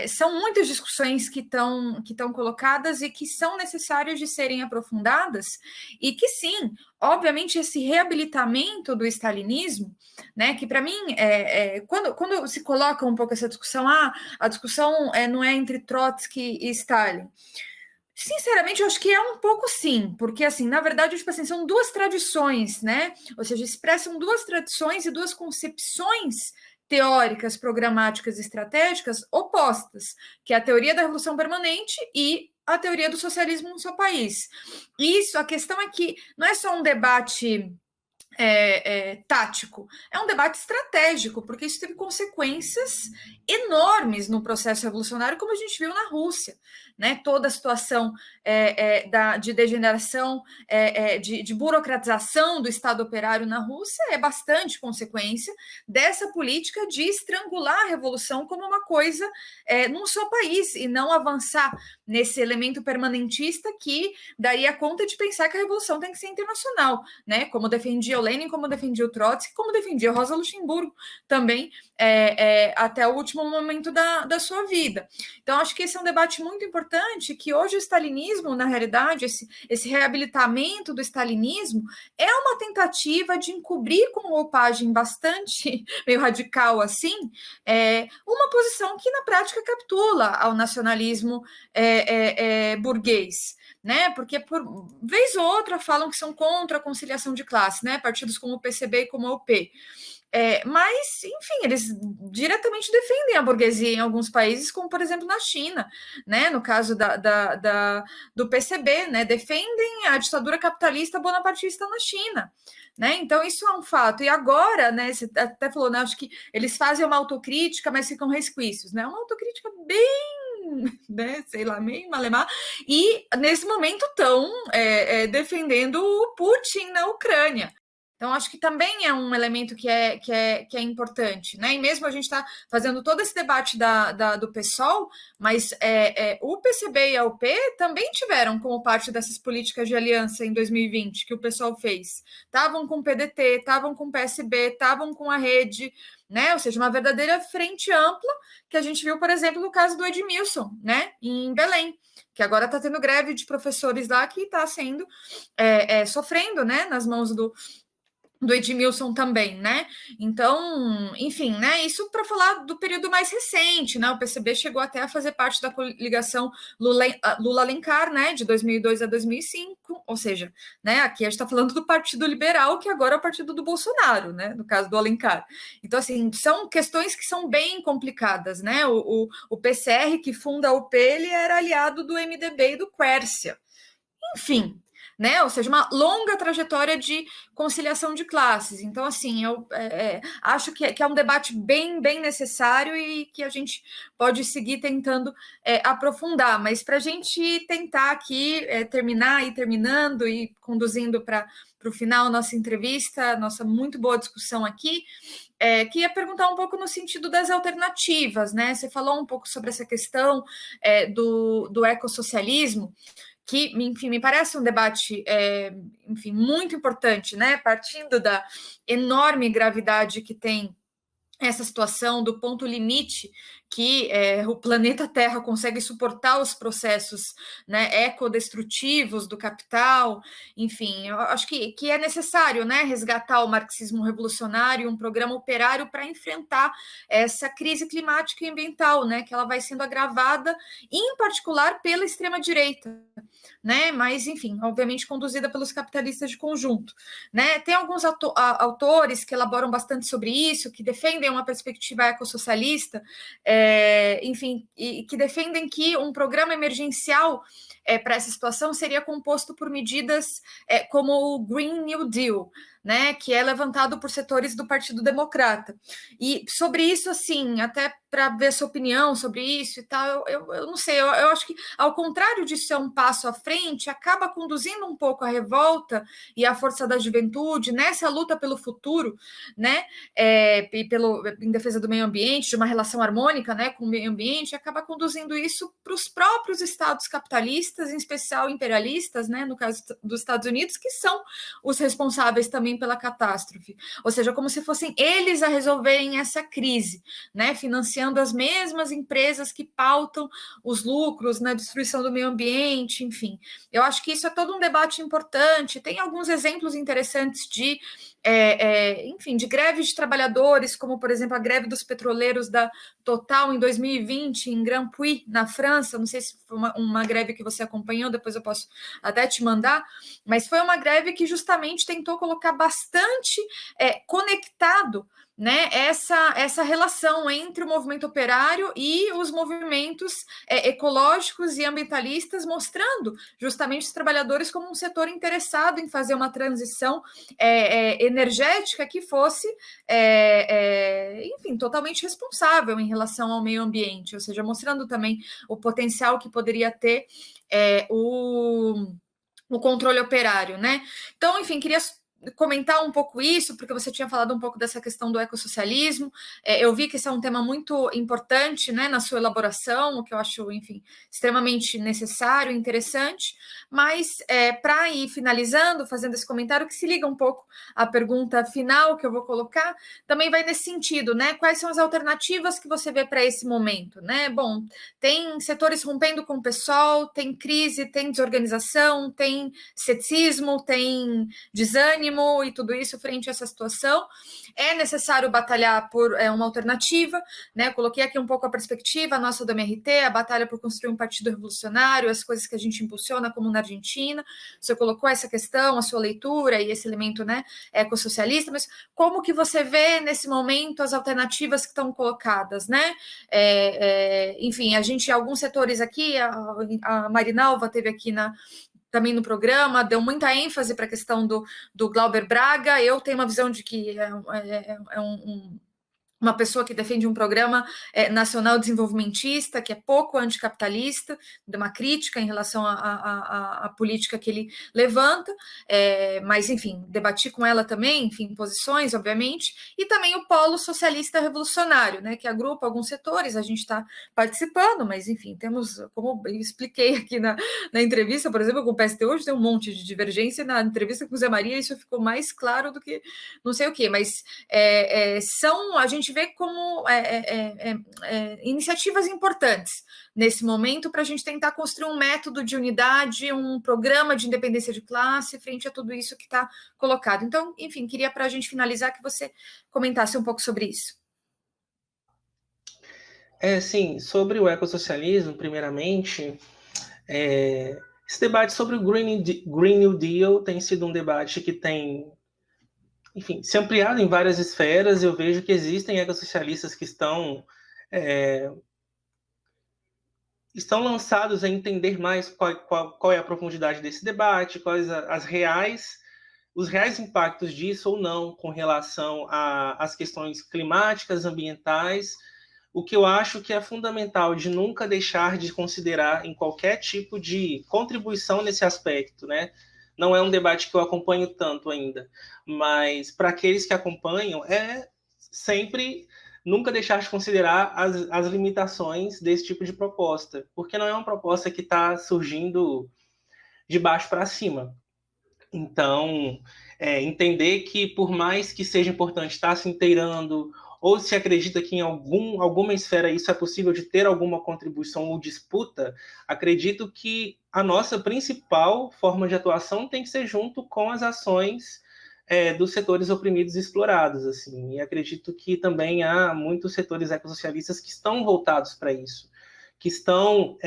são muitas discussões que estão colocadas e que são necessárias de serem aprofundadas, e que sim, obviamente, esse reabilitamento do stalinismo, né, que para mim, quando se coloca um pouco essa discussão, a discussão não é entre Trotsky e Stalin. Sinceramente, eu acho que é um pouco sim, porque, assim, na verdade, tipo assim, são duas tradições, né? Ou seja, expressam duas tradições e duas concepções teóricas, programáticas e estratégicas opostas, que é a teoria da revolução permanente e a teoria do socialismo no seu país. Isso, a questão é que não é só um debate tático, é um debate estratégico, porque isso teve consequências enormes no processo revolucionário, como a gente viu na Rússia, né? Toda a situação de degeneração, de burocratização do Estado operário na Rússia é bastante consequência dessa política de estrangular a revolução como uma coisa num só país e não avançar nesse elemento permanentista que daria conta de pensar que a revolução tem que ser internacional, né? Como defendia o Lenin, como defendia o Trotsky, como defendia Rosa Luxemburgo também, até o último momento da sua vida. Então, acho que esse é um debate muito importante, que hoje o stalinismo, na realidade, esse reabilitamento do stalinismo é uma tentativa de encobrir com roupagem bastante meio radical assim, uma posição que na prática capitula ao nacionalismo burguês, né? Porque por vez ou outra falam que são contra a conciliação de classe, né? Partidos como o PCB e como a UP. Mas, enfim, eles diretamente defendem a burguesia em alguns países, como, por exemplo, na China, né? No caso do PCB, né? Defendem a ditadura capitalista bonapartista na China. Né? Então, isso é um fato. E agora, né, você até falou, né, acho que eles fazem uma autocrítica, mas ficam resquícios, né? Uma autocrítica bem, né, sei lá, meio malemar, e nesse momento estão defendendo o Putin na Ucrânia. Então, acho que também é um elemento que é importante, né? E mesmo a gente está fazendo todo esse debate do PSOL, mas o PCB e a UP também tiveram como parte dessas políticas de aliança em 2020 que o PSOL fez. Estavam com o PDT, estavam com o PSB, estavam com a rede, né? Ou seja, uma verdadeira frente ampla que a gente viu, por exemplo, no caso do Edmilson, né? Em Belém, que agora está tendo greve de professores lá que está sendo sofrendo, né? Nas mãos do Edmilson também, né? Então, enfim, né? Isso para falar do período mais recente, né? O PCB chegou até a fazer parte da coligação Lula-Alencar, né? De 2002 a 2005, ou seja, né? Aqui a gente está falando do Partido Liberal, que agora é o partido do Bolsonaro, né? No caso do Alencar. Então, assim, são questões que são bem complicadas, né? O PCR, que funda a UP, ele era aliado do MDB e do Quércia. Enfim, né? Ou seja, uma longa trajetória de conciliação de classes. Então, assim, eu acho que é um debate bem necessário e que a gente pode seguir tentando aprofundar. Mas para a gente tentar aqui terminar e terminando e conduzindo para o final nossa entrevista, nossa muito boa discussão aqui, queria perguntar um pouco no sentido das alternativas, né? Você falou um pouco sobre essa questão do ecossocialismo, que, enfim, me parece um debate, enfim, muito importante, né? Partindo da enorme gravidade que tem essa situação, do ponto limite que o planeta Terra consegue suportar os processos, né, ecodestrutivos do capital. Enfim, eu acho que é necessário, né, resgatar o marxismo revolucionário, um programa operário para enfrentar essa crise climática e ambiental, né, que ela vai sendo agravada, em particular pela extrema-direita, né? Mas, enfim, obviamente conduzida pelos capitalistas de conjunto, né? Tem alguns autores que elaboram bastante sobre isso, que defendem uma perspectiva ecossocialista, enfim, e que defendem que um programa emergencial para essa situação seria composto por medidas como o Green New Deal, né, que é levantado por setores do Partido Democrata. E sobre isso, assim, até para ver a sua opinião sobre isso e tal, eu não sei, eu acho que, ao contrário de ser um passo à frente, acaba conduzindo um pouco a revolta e a força da juventude nessa luta pelo futuro, né, em defesa do meio ambiente, de uma relação harmônica, né, com o meio ambiente, acaba conduzindo isso para os próprios estados capitalistas, em especial imperialistas, né, no caso dos Estados Unidos, que são os responsáveis também pela catástrofe. Ou seja, como se fossem eles a resolverem essa crise, né, financiando as mesmas empresas que pautam os lucros na destruição do meio ambiente, enfim. Eu acho que isso é todo um debate importante. Tem alguns exemplos interessantes de enfim, de greves de trabalhadores, como, por exemplo, a greve dos petroleiros da Total em 2020, em Grand Puy, na França. Não sei se foi uma greve que você acompanhou, depois eu posso até te mandar, mas foi uma greve que justamente tentou colocar bastante conectado, né, essa relação entre o movimento operário e os movimentos ecológicos e ambientalistas, mostrando justamente os trabalhadores como um setor interessado em fazer uma transição energética que fosse, enfim, totalmente responsável em relação ao meio ambiente, ou seja, mostrando também o potencial que poderia ter o controle operário, né? Então, enfim, queria comentar um pouco isso, porque você tinha falado um pouco dessa questão do ecossocialismo. Eu vi que esse é um tema muito importante, né, na sua elaboração, o que eu acho, enfim, extremamente necessário e interessante. Mas, para ir finalizando, fazendo esse comentário, que se liga um pouco à pergunta final que eu vou colocar, também vai nesse sentido, né? Quais são as alternativas que você vê para esse momento, né? Bom, tem setores rompendo com o PSOL, tem crise, tem desorganização, tem ceticismo, tem desânimo e tudo isso frente a essa situação. É necessário batalhar por uma alternativa, né? Eu coloquei aqui um pouco a perspectiva nossa do MRT, a batalha por construir um partido revolucionário, as coisas que a gente impulsiona, como na Argentina. Você colocou essa questão, a sua leitura e esse elemento, né, ecossocialista, mas como que você vê nesse momento as alternativas que estão colocadas, né? Enfim, a gente, alguns setores aqui, a Marinalva teve aqui também no programa, deu muita ênfase para a questão do Glauber Braga. Eu tenho uma visão de que uma pessoa que defende um programa nacional desenvolvimentista, que é pouco anticapitalista, de uma crítica em relação à política que ele levanta, mas, enfim, debati com ela também, enfim, posições, obviamente, e também o Polo Socialista Revolucionário, né, que agrupa alguns setores, a gente está participando, mas, enfim, temos, como eu expliquei aqui na entrevista, por exemplo, com o PST hoje tem um monte de divergência, na entrevista com o Zé Maria isso ficou mais claro do que não sei o quê, mas a gente vê como iniciativas importantes nesse momento para a gente tentar construir um método de unidade, um programa de independência de classe frente a tudo isso que está colocado. Então, enfim, queria para a gente finalizar que você comentasse um pouco sobre isso. Sim, sobre o ecossocialismo, primeiramente, esse debate sobre o Green New Deal tem sido um debate que tem, enfim, se ampliado em várias esferas. Eu vejo que existem ecossocialistas que estão lançados a entender mais qual é a profundidade desse debate, quais os reais impactos disso ou não com relação às questões climáticas, ambientais. O que eu acho que é fundamental de nunca deixar de considerar em qualquer tipo de contribuição nesse aspecto, né? Não é um debate que eu acompanho tanto ainda, mas para aqueles que acompanham, é sempre nunca deixar de considerar as limitações desse tipo de proposta, porque não é uma proposta que está surgindo de baixo para cima. Então, entender que por mais que seja importante estar se inteirando, ou se acredita que em alguma esfera isso é possível de ter alguma contribuição ou disputa, acredito que a nossa principal forma de atuação tem que ser junto com as ações dos setores oprimidos e explorados, assim. E acredito que também há muitos setores ecossocialistas que estão voltados para isso, que estão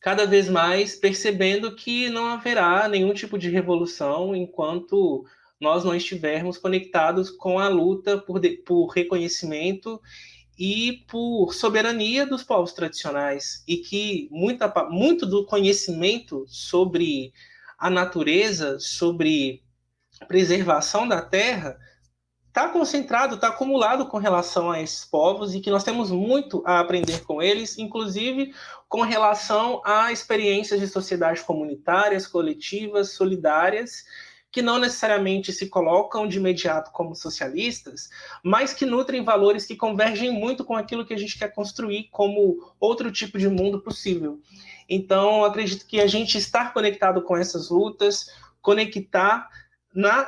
cada vez mais percebendo que não haverá nenhum tipo de revolução enquanto nós não estivermos conectados com a luta por reconhecimento e por soberania dos povos tradicionais, e que muito do conhecimento sobre a natureza, sobre preservação da terra, está concentrado, está acumulado com relação a esses povos, e que nós temos muito a aprender com eles, inclusive com relação a experiências de sociedades comunitárias, coletivas, solidárias, que não necessariamente se colocam de imediato como socialistas, mas que nutrem valores que convergem muito com aquilo que a gente quer construir como outro tipo de mundo possível. Então, acredito que a gente estar conectado com essas lutas, conectar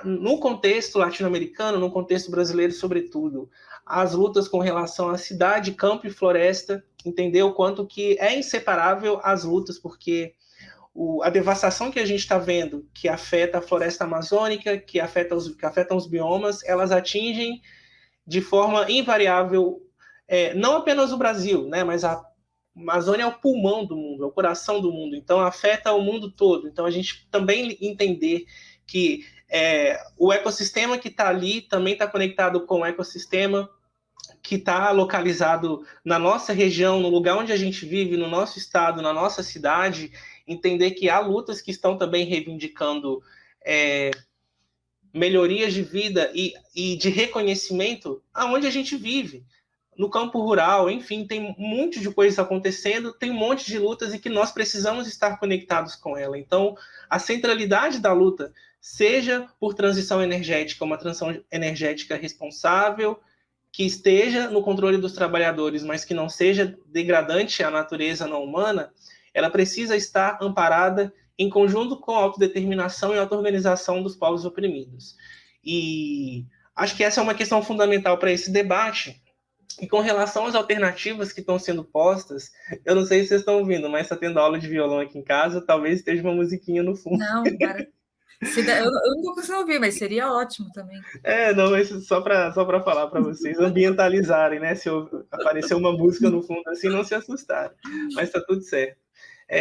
no contexto latino-americano, no contexto brasileiro, sobretudo, as lutas com relação à cidade, campo e floresta, entender o quanto que é inseparável as lutas, porque a devastação que a gente está vendo, que afeta a floresta amazônica, que afetam os biomas, elas atingem de forma invariável, não apenas o Brasil, né, mas a Amazônia é o pulmão do mundo, é o coração do mundo, então afeta o mundo todo. Então a gente também entender que o ecossistema que está ali também está conectado com o ecossistema que está localizado na nossa região, no lugar onde a gente vive, no nosso estado, na nossa cidade, entender que há lutas que estão também reivindicando melhorias de vida e de reconhecimento aonde a gente vive, no campo rural, enfim, tem um monte de coisas acontecendo, tem um monte de lutas e que nós precisamos estar conectados com ela. Então, a centralidade da luta, seja por transição energética, uma transição energética responsável, que esteja no controle dos trabalhadores, mas que não seja degradante à natureza não humana, ela precisa estar amparada em conjunto com a autodeterminação e auto-organização dos povos oprimidos. E acho que essa é uma questão fundamental para esse debate. E com relação às alternativas que estão sendo postas, eu não sei se vocês estão ouvindo, mas está tendo aula de violão aqui em casa, talvez esteja uma musiquinha no fundo. Não, para. Eu não estou conseguindo ouvir, mas seria ótimo também. Não, mas só para falar para vocês ambientalizarem, né? Se aparecer uma música no fundo assim, não se assustarem. Mas está tudo certo.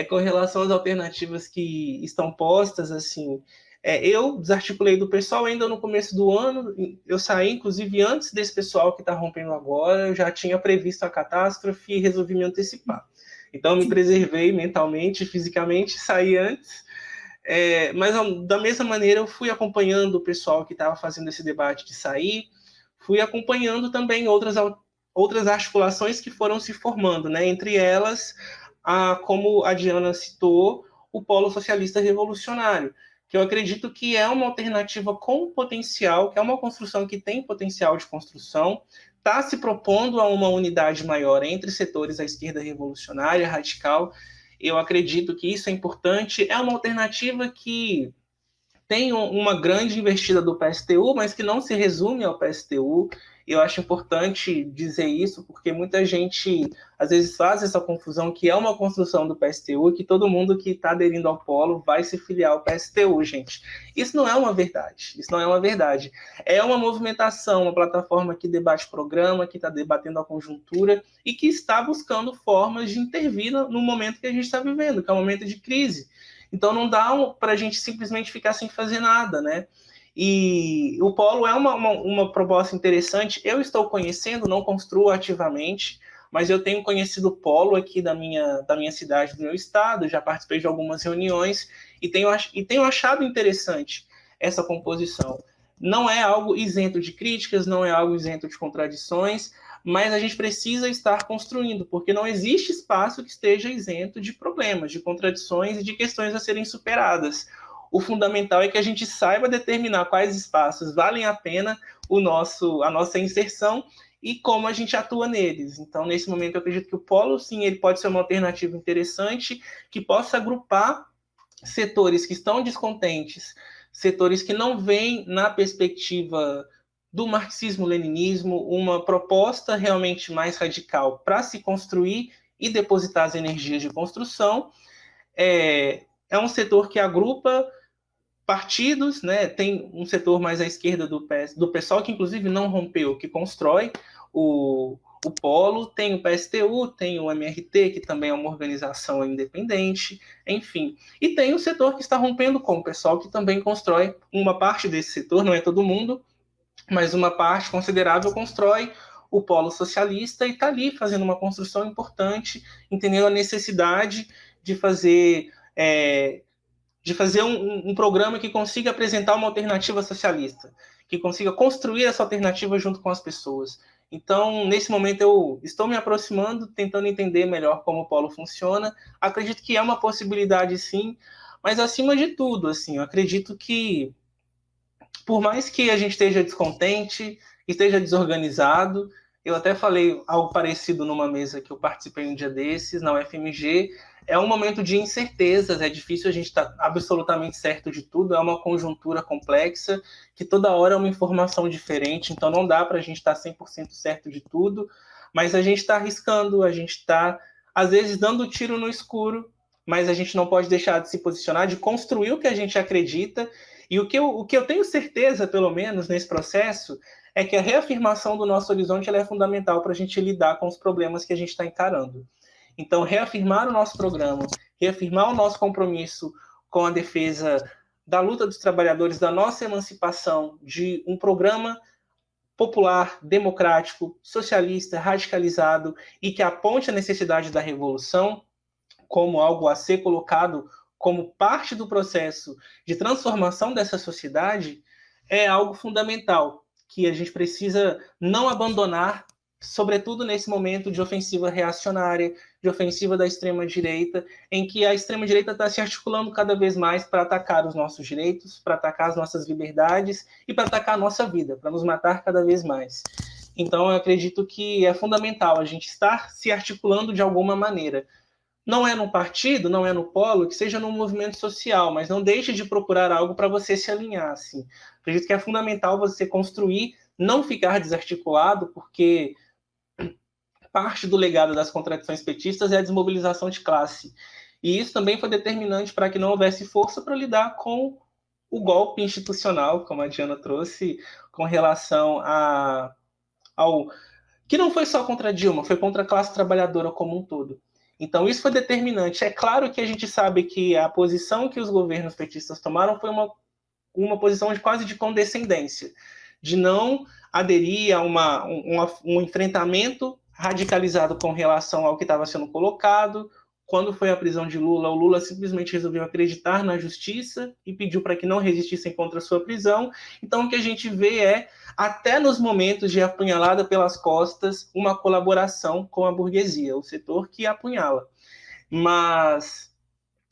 Com relação às alternativas que estão postas, assim, eu desarticulei do pessoal ainda no começo do ano. Eu saí, inclusive, antes desse pessoal que está rompendo agora. Eu já tinha previsto a catástrofe e resolvi me antecipar. Então, eu me preservei mentalmente, fisicamente, saí antes. Mas, da mesma maneira, eu fui acompanhando o pessoal que estava fazendo esse debate de sair, fui acompanhando também outras articulações que foram se formando, né? Entre elas, como a Diana citou, o Polo Socialista Revolucionário, que eu acredito que é uma alternativa com potencial, que é uma construção que tem potencial de construção, está se propondo a uma unidade maior entre setores da esquerda revolucionária, radical. Eu acredito que isso é importante. É uma alternativa que tem uma grande investida do PSTU, mas que não se resume ao PSTU. Eu acho importante dizer isso, porque muita gente, às vezes, faz essa confusão que é uma construção do PSTU, que todo mundo que está aderindo ao Polo vai se filiar ao PSTU, gente. Isso não é uma verdade. Isso não é uma verdade. É uma movimentação, uma plataforma que debate programa, que está debatendo a conjuntura e que está buscando formas de intervir no momento que a gente está vivendo, que é um momento de crise. Então não dá para a gente simplesmente ficar sem fazer nada, né? E o Polo é uma proposta interessante. Eu estou conhecendo, não construo ativamente, mas eu tenho conhecido o Polo aqui da minha cidade, do meu estado, já participei de algumas reuniões e tenho achado interessante essa composição. Não é algo isento de críticas, não é algo isento de contradições, mas a gente precisa estar construindo, porque não existe espaço que esteja isento de problemas, de contradições e de questões a serem superadas. O fundamental é que a gente saiba determinar quais espaços valem a pena a nossa inserção e como a gente atua neles. Então, nesse momento, eu acredito que o Polo, sim, ele pode ser uma alternativa interessante que possa agrupar setores que estão descontentes, setores que não veem na perspectiva do marxismo-leninismo uma proposta realmente mais radical para se construir e depositar as energias de construção. É um setor que agrupa partidos, né? Tem um setor mais à esquerda do pessoal que inclusive não rompeu, que constrói o Polo, tem o PSTU, tem o MRT, que também é uma organização independente, enfim. E tem o setor que está rompendo com o pessoal que também constrói uma parte desse setor, não é todo mundo, mas uma parte considerável constrói o Polo Socialista e está ali fazendo uma construção importante, entendendo a necessidade de fazer um programa que consiga apresentar uma alternativa socialista, que consiga construir essa alternativa junto com as pessoas. Então, nesse momento, eu estou me aproximando, tentando entender melhor como o Polo funciona. Acredito que é uma possibilidade, sim, mas, acima de tudo, assim, eu acredito que, por mais que a gente esteja descontente, esteja desorganizado, eu até falei algo parecido numa mesa que eu participei um dia desses, na UFMG, é um momento de incertezas, é difícil a gente estar absolutamente certo de tudo, é uma conjuntura complexa, que toda hora é uma informação diferente, então não dá para a gente estar 100% certo de tudo, mas a gente está arriscando, a gente está, às vezes, dando tiro no escuro, mas a gente não pode deixar de se posicionar, de construir o que a gente acredita, e o que eu tenho certeza, pelo menos, nesse processo, é que a reafirmação do nosso horizonte ela é fundamental para a gente lidar com os problemas que a gente está encarando. Então, reafirmar o nosso programa, reafirmar o nosso compromisso com a defesa da luta dos trabalhadores, da nossa emancipação, de um programa popular, democrático, socialista, radicalizado e que aponte a necessidade da revolução como algo a ser colocado como parte do processo de transformação dessa sociedade, é algo fundamental que a gente precisa não abandonar, sobretudo nesse momento de ofensiva reacionária, de ofensiva da extrema-direita, em que a extrema-direita está se articulando cada vez mais para atacar os nossos direitos, para atacar as nossas liberdades e para atacar a nossa vida, para nos matar cada vez mais. Então, eu acredito que é fundamental a gente estar se articulando de alguma maneira. Não é no partido, não é no polo, que seja num movimento social, mas não deixe de procurar algo para você se alinhar. Assim. Acredito que é fundamental você construir, não ficar desarticulado, porque parte do legado das contradições petistas é a desmobilização de classe. E isso também foi determinante para que não houvesse força para lidar com o golpe institucional, como a Diana trouxe, com relação ao que não foi só contra Dilma, foi contra a classe trabalhadora como um todo. Então, isso foi determinante. É claro que a gente sabe que a posição que os governos petistas tomaram foi uma posição de quase de condescendência, de não aderir a um enfrentamento radicalizado com relação ao que estava sendo colocado. Quando foi a prisão de Lula, o Lula simplesmente resolveu acreditar na justiça e pediu para que não resistissem contra a sua prisão. Então, o que a gente vê é, até nos momentos de apunhalada pelas costas, uma colaboração com a burguesia, o setor que apunhala. Mas,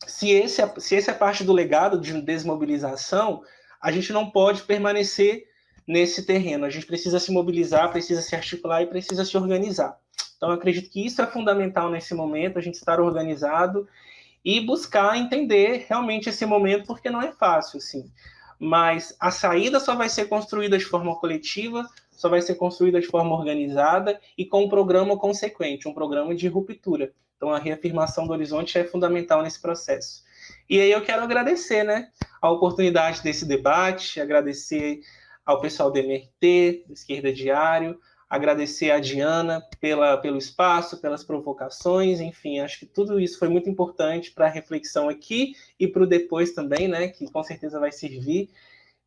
se esse é parte do legado de desmobilização, a gente não pode permanecer nesse terreno. A gente precisa se mobilizar, precisa se articular e precisa se organizar. Então, eu acredito que isso é fundamental nesse momento, a gente estar organizado e buscar entender realmente esse momento, porque não é fácil, assim. mas a saída só vai ser construída de forma coletiva, só vai ser construída de forma organizada e com um programa consequente, um programa de ruptura. Então, a reafirmação do horizonte é fundamental nesse processo. E aí eu quero agradecer, né, a oportunidade desse debate, agradecer ao pessoal do MRT, do Esquerda Diário, agradecer a Diana pelo espaço, pelas provocações, enfim, acho que tudo isso foi muito importante para a reflexão aqui e para o depois também, né, que com certeza vai servir.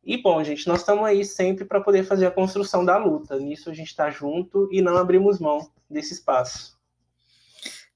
E, bom, gente, nós estamos aí sempre para poder fazer a construção da luta. Nisso a gente está junto e não abrimos mão desse espaço.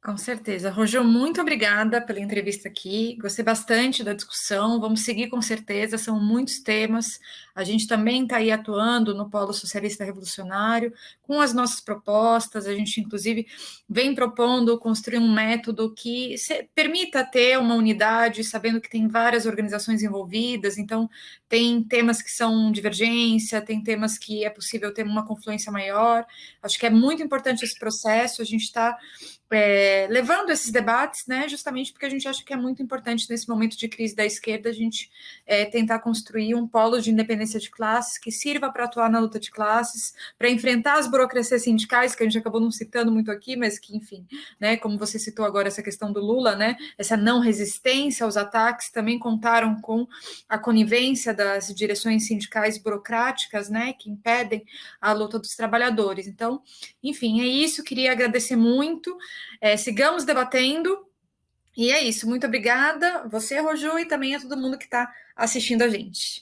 Com certeza. Rojo, muito obrigada pela entrevista aqui. Gostei bastante da discussão. Vamos seguir com certeza, são muitos temas. A gente também está aí atuando no Polo Socialista Revolucionário com as nossas propostas. A gente, inclusive, vem propondo construir um método que permita ter uma unidade, sabendo que tem várias organizações envolvidas. Então, tem temas que são divergência, tem temas que é possível ter uma confluência maior. Acho que é muito importante esse processo. A gente está levando esses debates, né, justamente porque a gente acha que é muito importante nesse momento de crise da esquerda a gente tentar construir um polo de independência de classes que sirva para atuar na luta de classes, para enfrentar as burocracias sindicais, que a gente acabou não citando muito aqui, mas que, enfim, né, como você citou agora essa questão do Lula, né, essa não resistência aos ataques também contaram com a conivência das direções sindicais burocráticas, né, que impedem a luta dos trabalhadores. Então, enfim, é isso, queria agradecer muito. Sigamos debatendo. E é isso. Muito obrigada. Você, Roju, e também a todo mundo que está assistindo a gente.